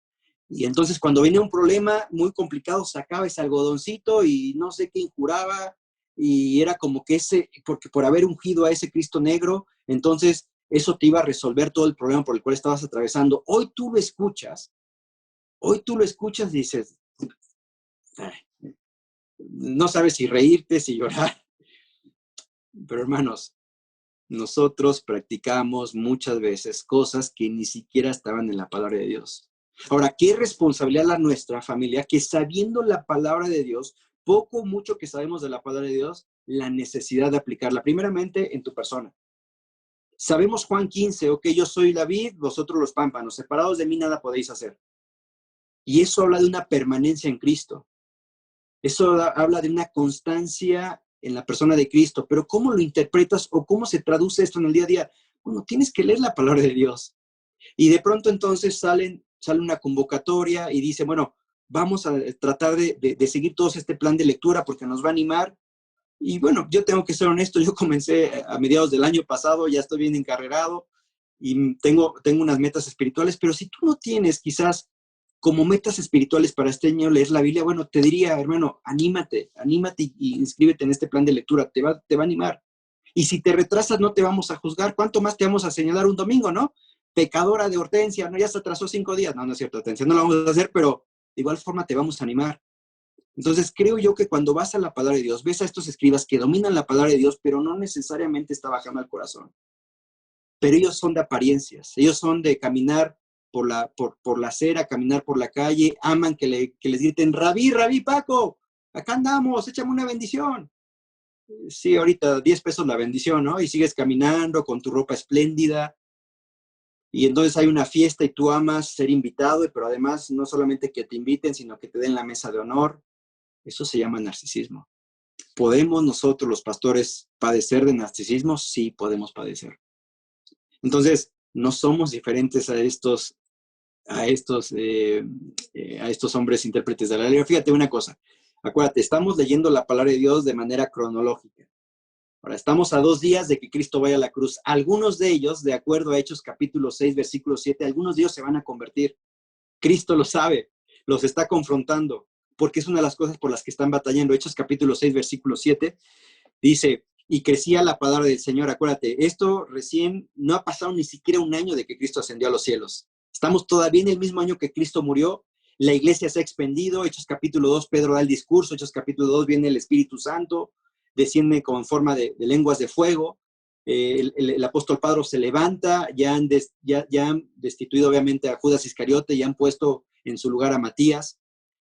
Y entonces cuando venía un problema muy complicado, sacaba ese algodoncito y no sé qué injuraba y era como que porque por haber ungido a ese Cristo Negro, entonces eso te iba a resolver todo el problema por el cual estabas atravesando. Hoy tú lo escuchas y dices, no sabes si reírte, si llorar. Pero hermanos, nosotros practicamos muchas veces cosas que ni siquiera estaban en la palabra de Dios. Ahora, ¿qué responsabilidad la nuestra familia que sabiendo la palabra de Dios, poco o mucho que sabemos de la palabra de Dios, la necesidad de aplicarla? Primeramente, en tu persona. Sabemos Juan 15, ok, yo soy la vid, vosotros los pámpanos, separados de mí nada podéis hacer. Y eso habla de una permanencia en Cristo. Eso habla de una constancia en la persona de Cristo, pero ¿cómo lo interpretas o cómo se traduce esto en el día a día? Bueno, tienes que leer la palabra de Dios. Y de pronto entonces sale una convocatoria y dice, bueno, vamos a tratar de seguir todos este plan de lectura porque nos va a animar. Y bueno, yo tengo que ser honesto, yo comencé a mediados del año pasado, ya estoy bien encarrerado y tengo unas metas espirituales, pero si tú no tienes quizás como metas espirituales para este año leer la Biblia, bueno, te diría, hermano, anímate y inscríbete en este plan de lectura, te va a animar. Y si te retrasas, no te vamos a juzgar. ¿Cuánto más te vamos a señalar un domingo, no? Pecadora de Hortensia, no, ya se atrasó 5 días. No, no es cierto, Hortensia, no lo vamos a hacer, pero de igual forma te vamos a animar. Entonces, creo yo que cuando vas a la palabra de Dios, ves a estos escribas que dominan la palabra de Dios, pero no necesariamente está bajando al corazón. Pero ellos son de apariencias, ellos son de caminar por la acera, caminar por la calle, aman que les griten, Rabí, Rabí, Paco, acá andamos, échame una bendición. Sí, ahorita 10 pesos la bendición, ¿no? Y sigues caminando con tu ropa espléndida, y entonces hay una fiesta y tú amas ser invitado, pero además no solamente que te inviten, sino que te den la mesa de honor. Eso se llama narcisismo. ¿Podemos nosotros los pastores padecer de narcisismo? Sí, podemos padecer. Entonces, no somos diferentes a estos hombres intérpretes de la ley. Fíjate una cosa, acuérdate, estamos leyendo la palabra de Dios de manera cronológica. Ahora, estamos a 2 días de que Cristo vaya a la cruz. Algunos de ellos, de acuerdo a Hechos capítulo 6, versículo 7, algunos de ellos se van a convertir. Cristo lo sabe, los está confrontando, porque es una de las cosas por las que están batallando. Hechos capítulo 6, versículo 7, dice, y crecía la palabra del Señor. Acuérdate, esto recién no ha pasado ni siquiera un año de que Cristo ascendió a los cielos. Estamos todavía en el mismo año que Cristo murió. La iglesia se ha expandido. Hechos capítulo 2, Pedro da el discurso. Hechos capítulo 2 viene el Espíritu Santo, desciende como en forma de lenguas de fuego. El apóstol Pedro se levanta, ya han destituido obviamente a Judas Iscariote y han puesto en su lugar a Matías.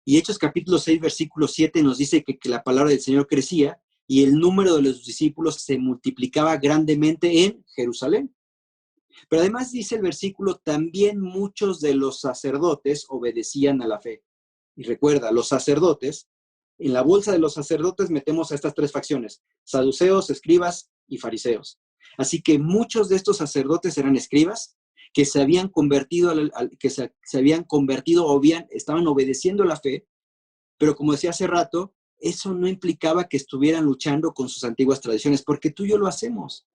Y Hechos capítulo 6, versículo 7 nos dice que la palabra del Señor crecía y el número de los discípulos se multiplicaba grandemente en Jerusalén. Pero además dice el versículo, también muchos de los sacerdotes obedecían a la fe. Y recuerda, los sacerdotes, en la bolsa de los sacerdotes metemos a estas 3 facciones, saduceos, escribas y fariseos. Así que muchos de estos sacerdotes eran escribas que se habían convertido, se habían convertido o estaban obedeciendo la fe, pero como decía hace rato, eso no implicaba que estuvieran luchando con sus antiguas tradiciones, porque tú y yo lo hacemos.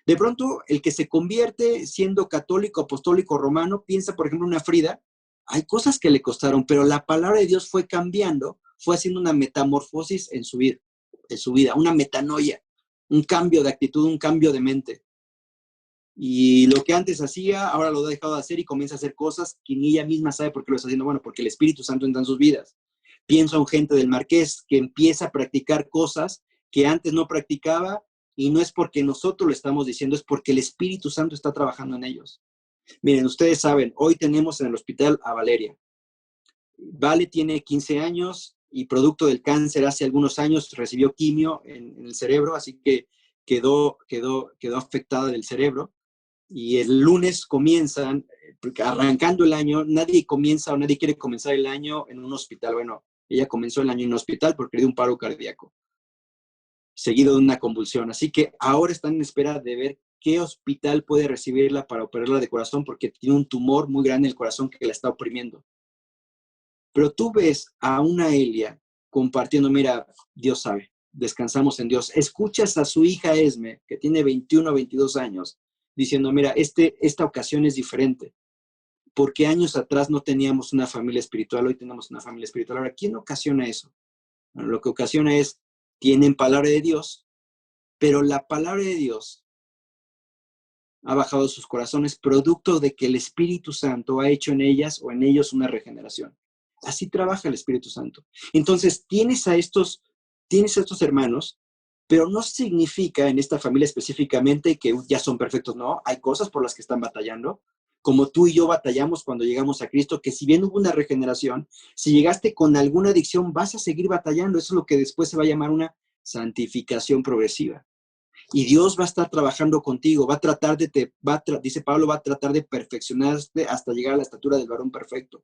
De pronto, el que se convierte siendo católico, apostólico, romano, piensa, por ejemplo, en una Frida, hay cosas que le costaron, pero la palabra de Dios fue cambiando, fue haciendo una metamorfosis en su vida, una metanoia, un cambio de actitud, un cambio de mente. Y lo que antes hacía, ahora lo ha dejado de hacer y comienza a hacer cosas que ni ella misma sabe por qué lo está haciendo. Bueno, porque el Espíritu Santo entra en sus vidas. Pienso en gente del Marqués que empieza a practicar cosas que antes no practicaba, y no es porque nosotros lo estamos diciendo, es porque el Espíritu Santo está trabajando en ellos. Miren, ustedes saben, hoy tenemos en el hospital a Valeria. Vale tiene 15 años y producto del cáncer hace algunos años recibió quimio en el cerebro, así que quedó afectada del cerebro. Y el lunes comienzan, arrancando el año, nadie comienza o nadie quiere comenzar el año en un hospital. Bueno, ella comenzó el año en un hospital porque le dio un paro cardíaco, seguido de una convulsión. Así que ahora están en espera de ver qué hospital puede recibirla para operarla de corazón, porque tiene un tumor muy grande en el corazón que la está oprimiendo. Pero tú ves a una Elia compartiendo, mira, Dios sabe, descansamos en Dios. Escuchas a su hija Esme, que tiene 21 o 22 años, diciendo, mira, esta ocasión es diferente, porque años atrás no teníamos una familia espiritual, hoy tenemos una familia espiritual. Ahora, ¿quién ocasiona eso? Bueno, lo que ocasiona es, tienen palabra de Dios, pero la palabra de Dios ha bajado a sus corazones producto de que el Espíritu Santo ha hecho en ellas o en ellos una regeneración. Así trabaja el Espíritu Santo. Entonces, tienes a estos hermanos, pero no significa en esta familia específicamente que ya son perfectos, no. Hay cosas por las que están batallando, como tú y yo batallamos cuando llegamos a Cristo, que si bien hubo una regeneración, si llegaste con alguna adicción, vas a seguir batallando. Eso es lo que después se va a llamar una santificación progresiva. Y Dios va a estar trabajando contigo, va a tratar dice Pablo, va a tratar de perfeccionarte hasta llegar a la estatura del varón perfecto.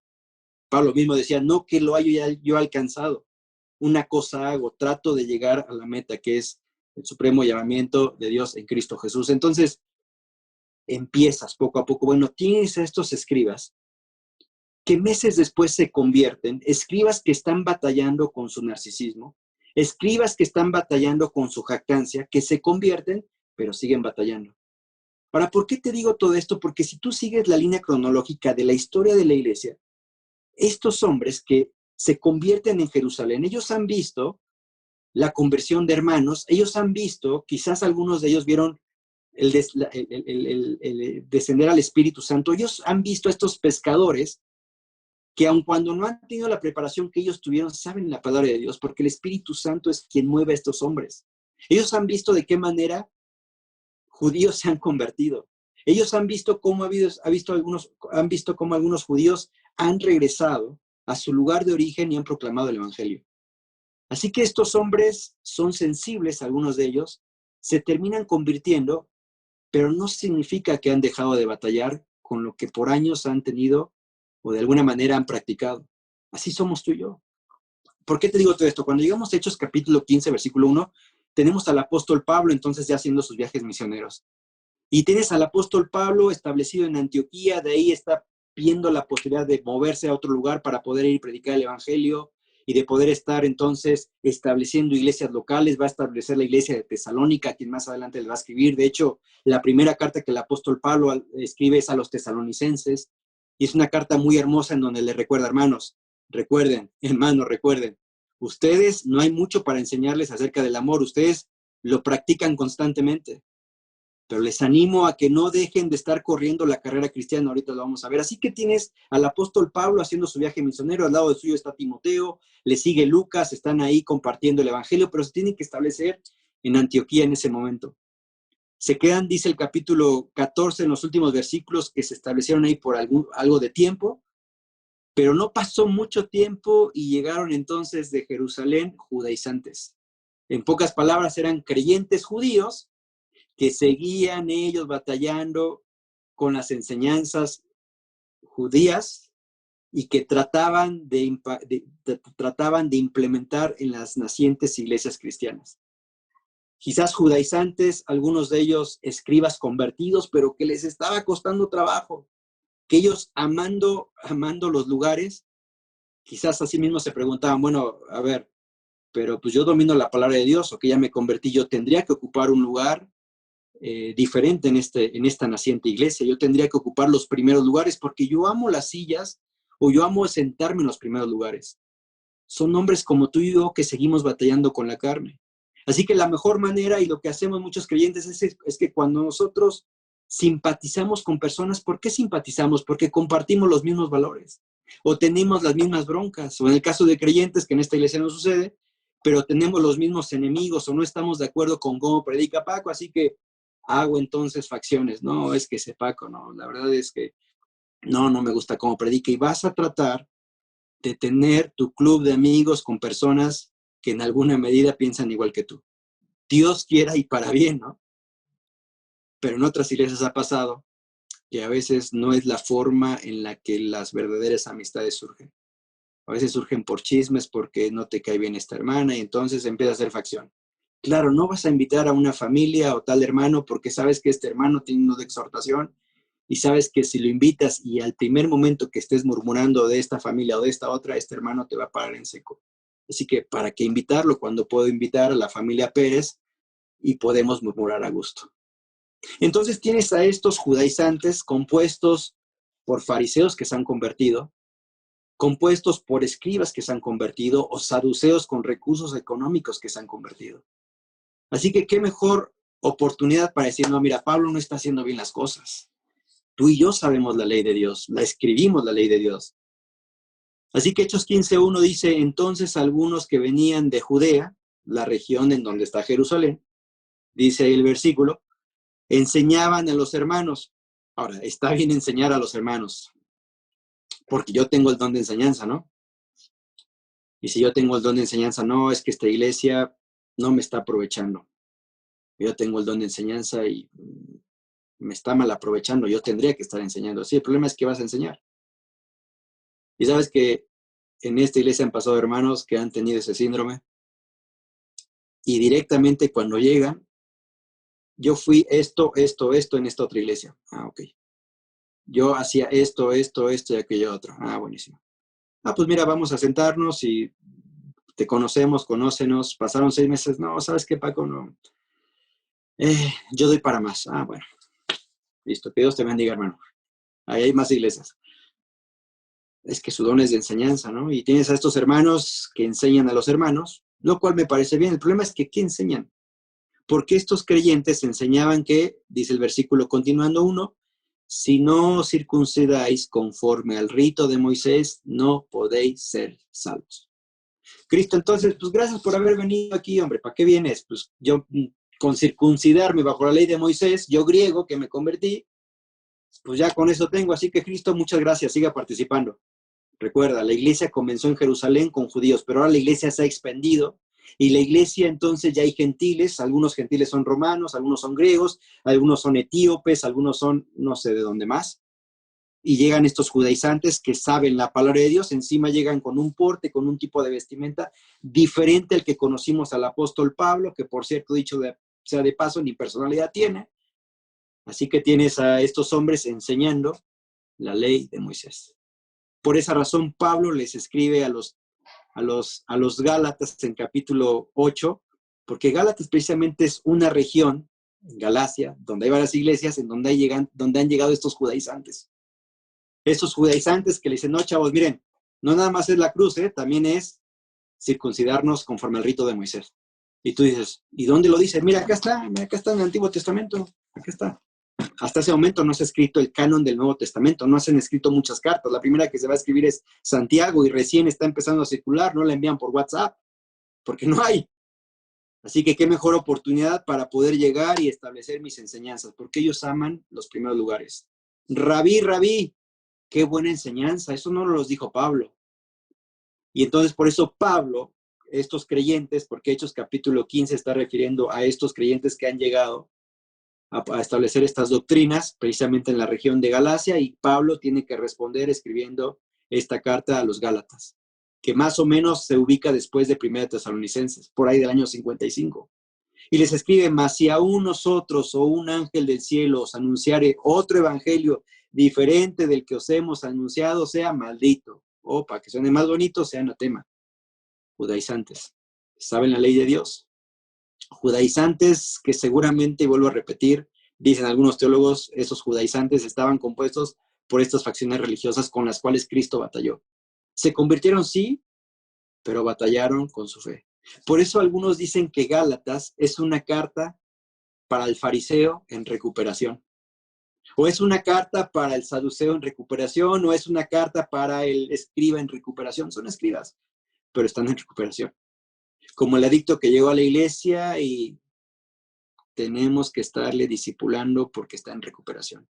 Pablo mismo decía, no que lo haya yo alcanzado, una cosa hago, trato de llegar a la meta, que es el supremo llamamiento de Dios en Cristo Jesús. Entonces, empiezas poco a poco. Bueno, tienes a estos escribas que meses después se convierten, escribas que están batallando con su narcisismo, escribas que están batallando con su jactancia, que se convierten, pero siguen batallando. Ahora, ¿por qué te digo todo esto? Porque si tú sigues la línea cronológica de la historia de la iglesia, estos hombres que se convierten en Jerusalén, ellos han visto la conversión de hermanos, ellos han visto, quizás algunos de ellos vieron el descender al Espíritu Santo, ellos han visto a estos pescadores que aun cuando no han tenido la preparación que ellos tuvieron, saben la palabra de Dios, porque el Espíritu Santo es quien mueve a estos hombres. Ellos han visto de qué manera judíos se han convertido. Ellos han visto cómo algunos judíos han regresado a su lugar de origen y han proclamado el Evangelio. Así que estos hombres son sensibles, algunos de ellos, se terminan convirtiendo, pero no significa que han dejado de batallar con lo que por años han tenido o de alguna manera han practicado. Así somos tú y yo. ¿Por qué te digo todo esto? Cuando llegamos a Hechos capítulo 15, versículo 1, tenemos al apóstol Pablo entonces ya haciendo sus viajes misioneros. Y tienes al apóstol Pablo establecido en Antioquía, de ahí está viendo la posibilidad de moverse a otro lugar para poder ir y predicar el Evangelio. y de poder estar entonces estableciendo iglesias locales. Va a establecer la iglesia de Tesalónica, a quien más adelante le va a escribir. De hecho, la primera carta que el apóstol Pablo escribe es a los tesalonicenses, y es una carta muy hermosa en donde le recuerda, hermanos, recuerden, ustedes no hay mucho para enseñarles acerca del amor, ustedes lo practican constantemente, pero les animo a que no dejen de estar corriendo la carrera cristiana, ahorita lo vamos a ver. Así que tienes al apóstol Pablo haciendo su viaje misionero, al lado de suyo está Timoteo, le sigue Lucas, están ahí compartiendo el evangelio, pero se tienen que establecer en Antioquía en ese momento. Se quedan, dice el capítulo 14, en los últimos versículos, que se establecieron ahí por algo de tiempo, pero no pasó mucho tiempo y llegaron entonces de Jerusalén judaizantes. En pocas palabras, eran creyentes judíos que seguían ellos batallando con las enseñanzas judías y que trataban de implementar en las nacientes iglesias cristianas. Quizás judaizantes, algunos de ellos escribas convertidos, pero que les estaba costando trabajo, que ellos amando los lugares, quizás así mismo se preguntaban, bueno, a ver, pero pues yo domino la palabra de Dios, o que ya me convertí, yo tendría que ocupar un lugar diferente en esta naciente iglesia. Yo tendría que ocupar los primeros lugares porque yo amo las sillas o yo amo sentarme en los primeros lugares. Son hombres como tú y yo que seguimos batallando con la carne. Así que la mejor manera, y lo que hacemos muchos creyentes, es que cuando nosotros simpatizamos con personas, ¿por qué simpatizamos? Porque compartimos los mismos valores o tenemos las mismas broncas, o en el caso de creyentes, que en esta iglesia no sucede, pero tenemos los mismos enemigos o no estamos de acuerdo con cómo predica Paco, así que hago entonces facciones. No, es que ese Paco, no, la verdad es que no me gusta cómo predica, y vas a tratar de tener tu club de amigos con personas que en alguna medida piensan igual que tú. Dios quiera y para bien, ¿no? Pero en otras iglesias ha pasado que a veces no es la forma en la que las verdaderas amistades surgen. A veces surgen por chismes, porque no te cae bien esta hermana, y entonces empieza a hacer facción. Claro, no vas a invitar a una familia o tal hermano porque sabes que este hermano tiene uno de exhortación y sabes que si lo invitas y al primer momento que estés murmurando de esta familia o de esta otra, este hermano te va a parar en seco. Así que, ¿para qué invitarlo cuando puedo invitar a la familia Pérez y podemos murmurar a gusto? Entonces tienes a estos judaizantes compuestos por fariseos que se han convertido, compuestos por escribas que se han convertido, o saduceos con recursos económicos que se han convertido. Así que qué mejor oportunidad para decir, no, mira, Pablo no está haciendo bien las cosas. Tú y yo sabemos la ley de Dios, la escribimos la ley de Dios. Así que Hechos 15:1 dice, entonces algunos que venían de Judea, la región en donde está Jerusalén, dice ahí el versículo, enseñaban a los hermanos. Ahora, está bien enseñar a los hermanos, porque yo tengo el don de enseñanza, ¿no? Y si yo tengo el don de enseñanza, no, es que esta iglesia no me está aprovechando. Yo tengo el don de enseñanza y me está mal aprovechando, yo tendría que estar enseñando. Sí, el problema es que vas a enseñar. Y sabes que en esta iglesia han pasado hermanos que han tenido ese síndrome, y directamente cuando llegan, yo fui esto en esta otra iglesia. Ah, ok. Yo hacía esto y aquello otro. Ah, buenísimo. Ah, pues mira, vamos a sentarnos y te conócenos. Pasaron 6 meses. No, ¿sabes qué, Paco? No. Yo doy para más. Ah, bueno. Listo. Que Dios te bendiga, hermano. Ahí hay más iglesias. Es que su don es de enseñanza, ¿no? Y tienes a estos hermanos que enseñan a los hermanos, lo cual me parece bien. El problema es que, ¿qué enseñan? Porque estos creyentes enseñaban que, dice el versículo continuando 1, si no circuncidáis conforme al rito de Moisés, no podéis ser salvos. Cristo, entonces, pues gracias por haber venido aquí, hombre. ¿Para qué vienes? Pues yo, con circuncidarme bajo la ley de Moisés, yo griego que me convertí, pues ya con eso tengo. Así que Cristo, muchas gracias, siga participando. Recuerda, la iglesia comenzó en Jerusalén con judíos, pero ahora la iglesia se ha expandido, y la iglesia entonces ya hay gentiles. Algunos gentiles son romanos, algunos son griegos, algunos son etíopes, algunos son no sé de dónde más. Y llegan estos judaizantes que saben la palabra de Dios, encima llegan con un porte, con un tipo de vestimenta diferente al que conocimos al apóstol Pablo, que por cierto, dicho sea de paso, ni personalidad tiene. Así que tienes a estos hombres enseñando la ley de Moisés. Por esa razón, Pablo les escribe a los a los Gálatas en capítulo 8, porque Gálatas precisamente es una región, en Galacia, donde hay varias iglesias, en donde han llegado estos judaizantes. Estos judaizantes que le dicen, no, chavos, miren, no nada más es la cruz, también es circuncidarnos conforme al rito de Moisés. Y tú dices, ¿y dónde lo dice? Mira, acá está en el Antiguo Testamento, acá está. Hasta ese momento no se ha escrito el canon del Nuevo Testamento, no se han escrito muchas cartas. La primera que se va a escribir es Santiago y recién está empezando a circular, no la envían por WhatsApp, porque no hay. Así que qué mejor oportunidad para poder llegar y establecer mis enseñanzas, porque ellos aman los primeros lugares. Rabí, qué buena enseñanza, eso no los dijo Pablo. Y entonces por eso Pablo, estos creyentes, porque Hechos capítulo 15 está refiriendo a estos creyentes que han llegado a establecer estas doctrinas precisamente en la región de Galacia, y Pablo tiene que responder escribiendo esta carta a los Gálatas, que más o menos se ubica después de 1 Tesalonicenses, por ahí del año 55. Y les escribe, mas si aún nosotros o un ángel del cielo os anunciare otro evangelio diferente del que os hemos anunciado, sea maldito. O para que suene más bonito, sea anatema. Judaizantes. ¿Saben la ley de Dios? Judaizantes que seguramente, y vuelvo a repetir, dicen algunos teólogos, esos judaizantes estaban compuestos por estas facciones religiosas con las cuales Cristo batalló. Se convirtieron, sí, pero batallaron con su fe. Por eso algunos dicen que Gálatas es una carta para el fariseo en recuperación. O es una carta para el saduceo en recuperación, o es una carta para el escriba en recuperación. Son escribas, pero están en recuperación. Como el adicto que llegó a la iglesia y tenemos que estarle discipulando porque está en recuperación.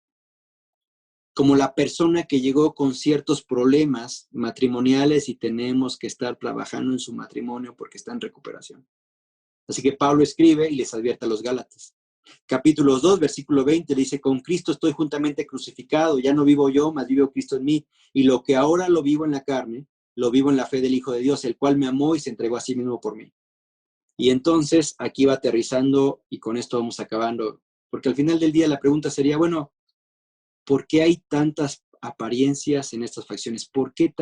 Como la persona que llegó con ciertos problemas matrimoniales y tenemos que estar trabajando en su matrimonio porque está en recuperación. Así que Pablo escribe y les advierte a los Gálatas. Capítulo 2, versículo 20, dice, con Cristo estoy juntamente crucificado, ya no vivo yo, mas vive Cristo en mí, y lo que ahora lo vivo en la carne, lo vivo en la fe del Hijo de Dios, el cual me amó y se entregó a sí mismo por mí. Y entonces aquí va aterrizando y con esto vamos acabando, porque al final del día la pregunta sería, bueno, ¿por qué hay tantas apariencias en estas facciones? ¿Por qué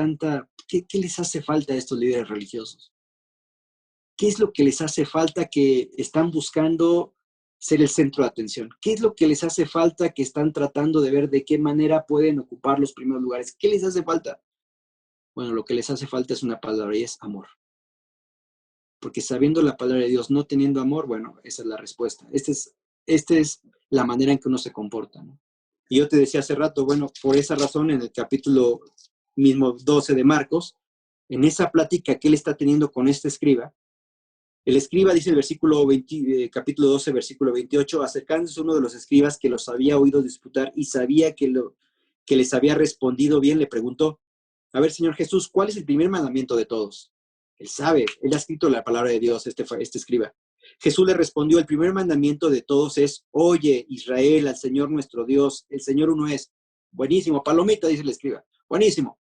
qué les hace falta a estos líderes religiosos? ¿Qué es lo que les hace falta que están buscando ser el centro de atención? ¿Qué es lo que les hace falta que están tratando de ver de qué manera pueden ocupar los primeros lugares? ¿Qué les hace falta? Bueno, lo que les hace falta es una palabra y es amor. Porque sabiendo la palabra de Dios, no teniendo amor, bueno, esa es la respuesta. Esta es la manera en que uno se comporta, ¿no? Y yo te decía hace rato, bueno, por esa razón, en el capítulo mismo 12 de Marcos, en esa plática que él está teniendo con este escriba, el escriba dice el versículo 20, capítulo 12, versículo 28, acercándose uno de los escribas que los había oído disputar y sabía que les había respondido bien, le preguntó, a ver, Señor Jesús, ¿cuál es el primer mandamiento de todos? Él sabe, él ha escrito la palabra de Dios, este escriba. Jesús le respondió, el primer mandamiento de todos es, oye, Israel, al Señor nuestro Dios, el Señor uno es. Buenísimo, palomita, dice el escriba. Buenísimo.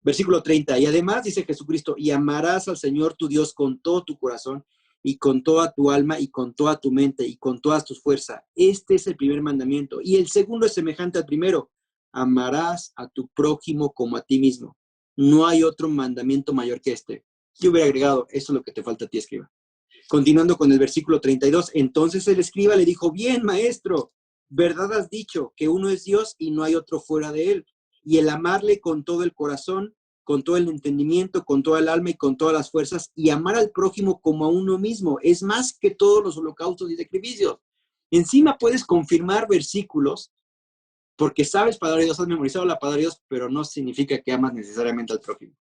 Versículo 30, y además dice Jesucristo, y amarás al Señor tu Dios con todo tu corazón, y con toda tu alma, y con toda tu mente, y con todas tus fuerzas. Este es el primer mandamiento. Y el segundo es semejante al primero, amarás a tu prójimo como a ti mismo. No hay otro mandamiento mayor que este. Yo hubiera agregado, eso es lo que te falta a ti, escriba. Continuando con el versículo 32, entonces el escriba le dijo, bien, maestro, verdad has dicho, que uno es Dios y no hay otro fuera de él. Y el amarle con todo el corazón, con todo el entendimiento, con toda el alma y con todas las fuerzas, y amar al prójimo como a uno mismo, es más que todos los holocaustos y sacrificios. Encima puedes confirmar versículos, porque sabes palabra de Dios, has memorizado la palabra de Dios, pero no significa que amas necesariamente al prójimo.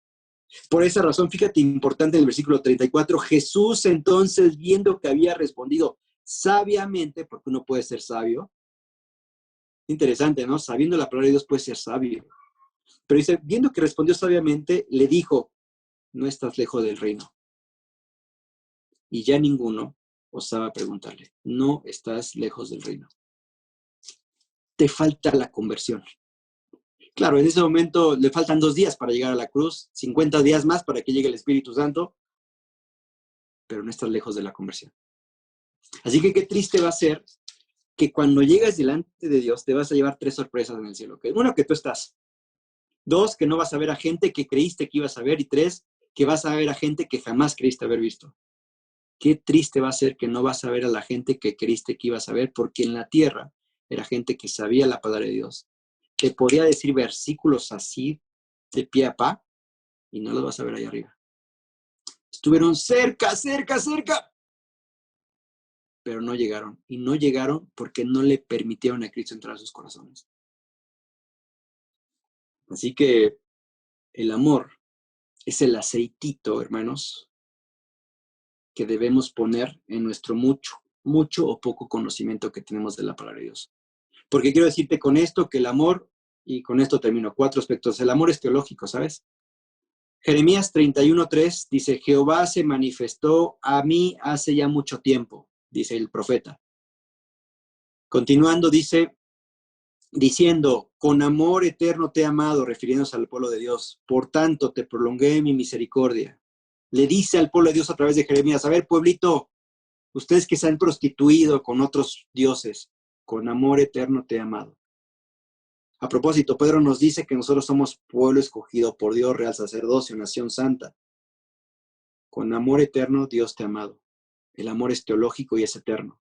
Por esa razón, fíjate, importante en el versículo 34, Jesús entonces, viendo que había respondido sabiamente, porque uno puede ser sabio, interesante, ¿no? Sabiendo la palabra de Dios puede ser sabio. Pero dice, viendo que respondió sabiamente, le dijo, no estás lejos del reino. Y ya ninguno osaba preguntarle, no estás lejos del reino. Te falta la conversión. Claro, en ese momento le faltan 2 días para llegar a la cruz, 50 días más para que llegue el Espíritu Santo, pero no estás lejos de la conversión. Así que qué triste va a ser que cuando llegas delante de Dios te vas a llevar 3 sorpresas en el cielo. Uno, que tú estás. 2, que no vas a ver a gente que creíste que ibas a ver. Y 3, que vas a ver a gente que jamás creíste haber visto. Qué triste va a ser que no vas a ver a la gente que creíste que ibas a ver, porque en la tierra era gente que sabía la palabra de Dios, te podía decir versículos así de pie a pa, y no los vas a ver ahí arriba. Estuvieron cerca, cerca, cerca, pero no llegaron. Y no llegaron porque no le permitieron a Cristo entrar a sus corazones. Así que el amor es el aceitito, hermanos, que debemos poner en nuestro mucho o poco conocimiento que tenemos de la palabra de Dios. Porque quiero decirte con esto que el amor, y con esto termino, 4 aspectos. El amor es teológico, ¿sabes? Jeremías 31:3 dice, Jehová se manifestó a mí hace ya mucho tiempo, dice el profeta. Continuando dice, diciendo, con amor eterno te he amado, refiriéndose al pueblo de Dios. Por tanto, te prolongué mi misericordia. Le dice al pueblo de Dios a través de Jeremías, a ver, pueblito, ustedes que se han prostituido con otros dioses, con amor eterno te he amado. A propósito, Pedro nos dice que nosotros somos pueblo escogido por Dios, real sacerdocio, nación santa. Con amor eterno Dios te ha amado. El amor es teológico y es eterno.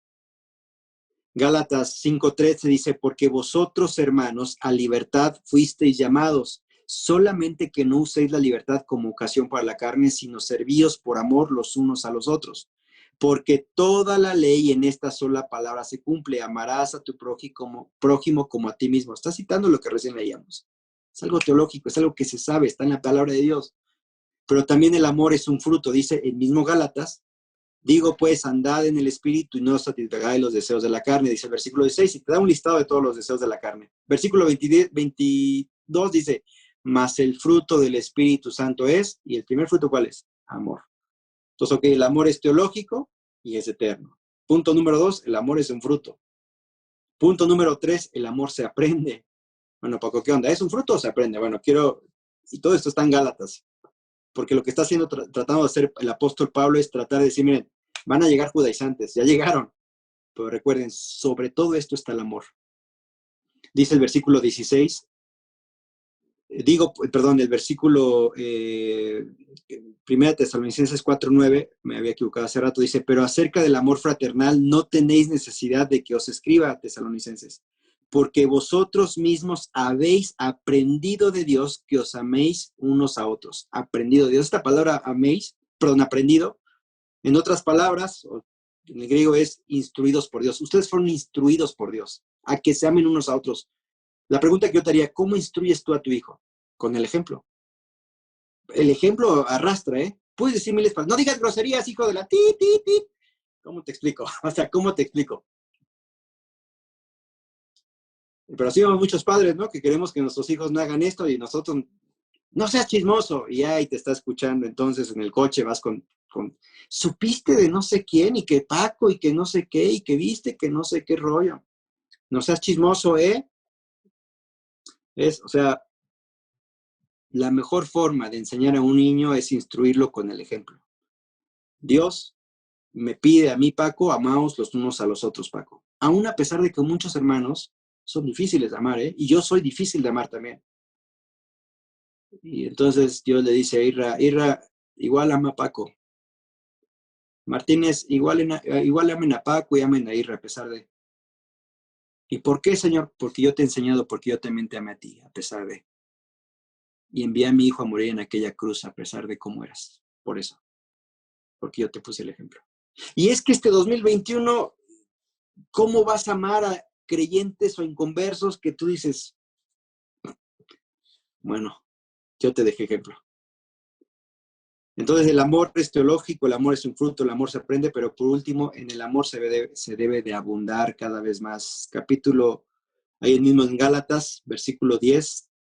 Gálatas 5:13 dice, porque vosotros, hermanos, a libertad fuisteis llamados, solamente que no uséis la libertad como ocasión para la carne, sino servíos por amor los unos a los otros. Porque toda la ley en esta sola palabra se cumple, amarás a tu prójimo como a ti mismo. Está citando lo que recién leíamos. Es algo teológico, es algo que se sabe, está en la palabra de Dios. Pero también el amor es un fruto, dice el mismo Gálatas. Digo pues, andad en el espíritu y no satisfagáis los deseos de la carne, dice el versículo 16, y te da un listado de todos los deseos de la carne. Versículo 22 dice, mas el fruto del Espíritu Santo es, y el primer fruto, ¿cuál es? Amor. Entonces, ok, el amor es teológico y es eterno. Punto número 2, el amor es un fruto. Punto número 3, el amor se aprende. Bueno, Paco, ¿qué onda? ¿Es un fruto o se aprende? Bueno, y todo esto está en Gálatas, porque lo que está haciendo, tratando de hacer el apóstol Pablo es tratar de decir, miren, van a llegar judaizantes, ya llegaron, pero recuerden, sobre todo esto está el amor. Dice el versículo 16, el versículo 1 Tesalonicenses 4:9, me había equivocado hace rato, dice, pero acerca del amor fraternal no tenéis necesidad de que os escriba, tesalonicenses, porque vosotros mismos habéis aprendido de Dios que os améis unos a otros. Aprendido de Dios. Esta palabra aprendido, en otras palabras, en el griego es instruidos por Dios. Ustedes fueron instruidos por Dios a que se amen unos a otros. La pregunta que yo te haría, ¿cómo instruyes tú a tu hijo? Con el ejemplo. El ejemplo arrastra, ¿eh? Puedes decir miles de palabras. No digas groserías, hijo de la ti. ¿Cómo te explico? O sea, ¿cómo te explico? Pero sí vemos muchos padres, ¿no? Que queremos que nuestros hijos no hagan esto y nosotros, no seas chismoso. Y ahí te está escuchando. Entonces en el coche vas supiste de no sé quién y que Paco y que no sé qué y que viste que no sé qué rollo. No seas chismoso, ¿eh? O sea, la mejor forma de enseñar a un niño es instruirlo con el ejemplo. Dios me pide a mí, Paco, amaos los unos a los otros, Paco. Aún a pesar de que muchos hermanos son difíciles de amar, ¿eh? Y yo soy difícil de amar también. Y entonces Dios le dice a Irra, igual ama a Paco. Martínez, igual amen a Paco y amen a Irra a pesar de. ¿Y por qué, Señor? Porque yo te he enseñado, porque yo también te amé a ti, a pesar de. Y envié a mi hijo a morir en aquella cruz, a pesar de cómo eras. Por eso. Porque yo te puse el ejemplo. Y es que este 2021, ¿cómo vas a amar a creyentes o inconversos que tú dices, bueno, yo te dejé ejemplo? Entonces el amor es teológico, el amor es un fruto, el amor se aprende, pero por último, en el amor se debe de abundar cada vez más. Capítulo, ahí mismo en Gálatas, versículo 10.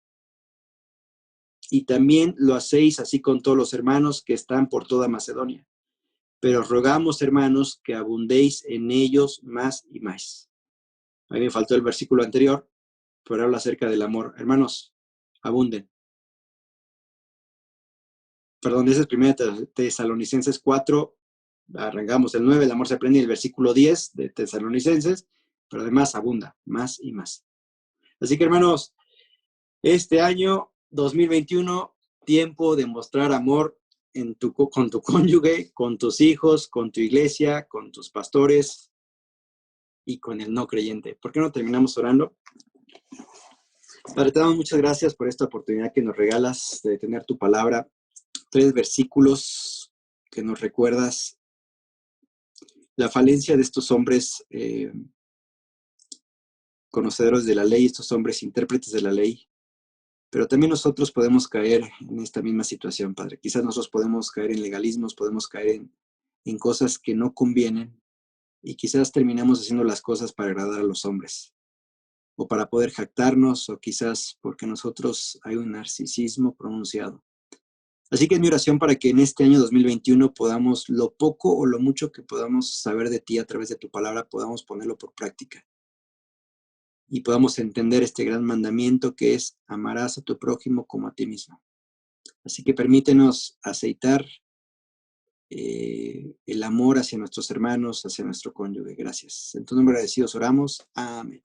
Y también lo hacéis así con todos los hermanos que están por toda Macedonia. Pero rogamos, hermanos, que abundéis en ellos más y más. A mí me faltó el versículo anterior, pero habla acerca del amor. Hermanos, abunden. Perdón, ese es 1 Tesalonicenses 4, arrancamos el 9, el amor se aprende, el versículo 10 de Tesalonicenses, pero además abunda, más y más. Así que, hermanos, este año 2021, tiempo de mostrar amor con tu cónyuge, con tus hijos, con tu iglesia, con tus pastores y con el no creyente. ¿Por qué no terminamos orando? Padre, te damos muchas gracias por esta oportunidad que nos regalas de tener tu palabra. 3 versículos que nos recuerdas la falencia de estos hombres conocedores de la ley, estos hombres intérpretes de la ley. Pero también nosotros podemos caer en esta misma situación, Padre. Quizás nosotros podemos caer en legalismos, podemos caer en cosas que no convienen y quizás terminamos haciendo las cosas para agradar a los hombres o para poder jactarnos o quizás porque nosotros hay un narcisismo pronunciado. Así que es mi oración para que en este año 2021 podamos, lo poco o lo mucho que podamos saber de ti a través de tu palabra, podamos ponerlo por práctica. Y podamos entender este gran mandamiento que es amarás a tu prójimo como a ti mismo. Así que permítenos aceitar el amor hacia nuestros hermanos, hacia nuestro cónyuge. Gracias. En tu nombre agradecidos oramos. Amén.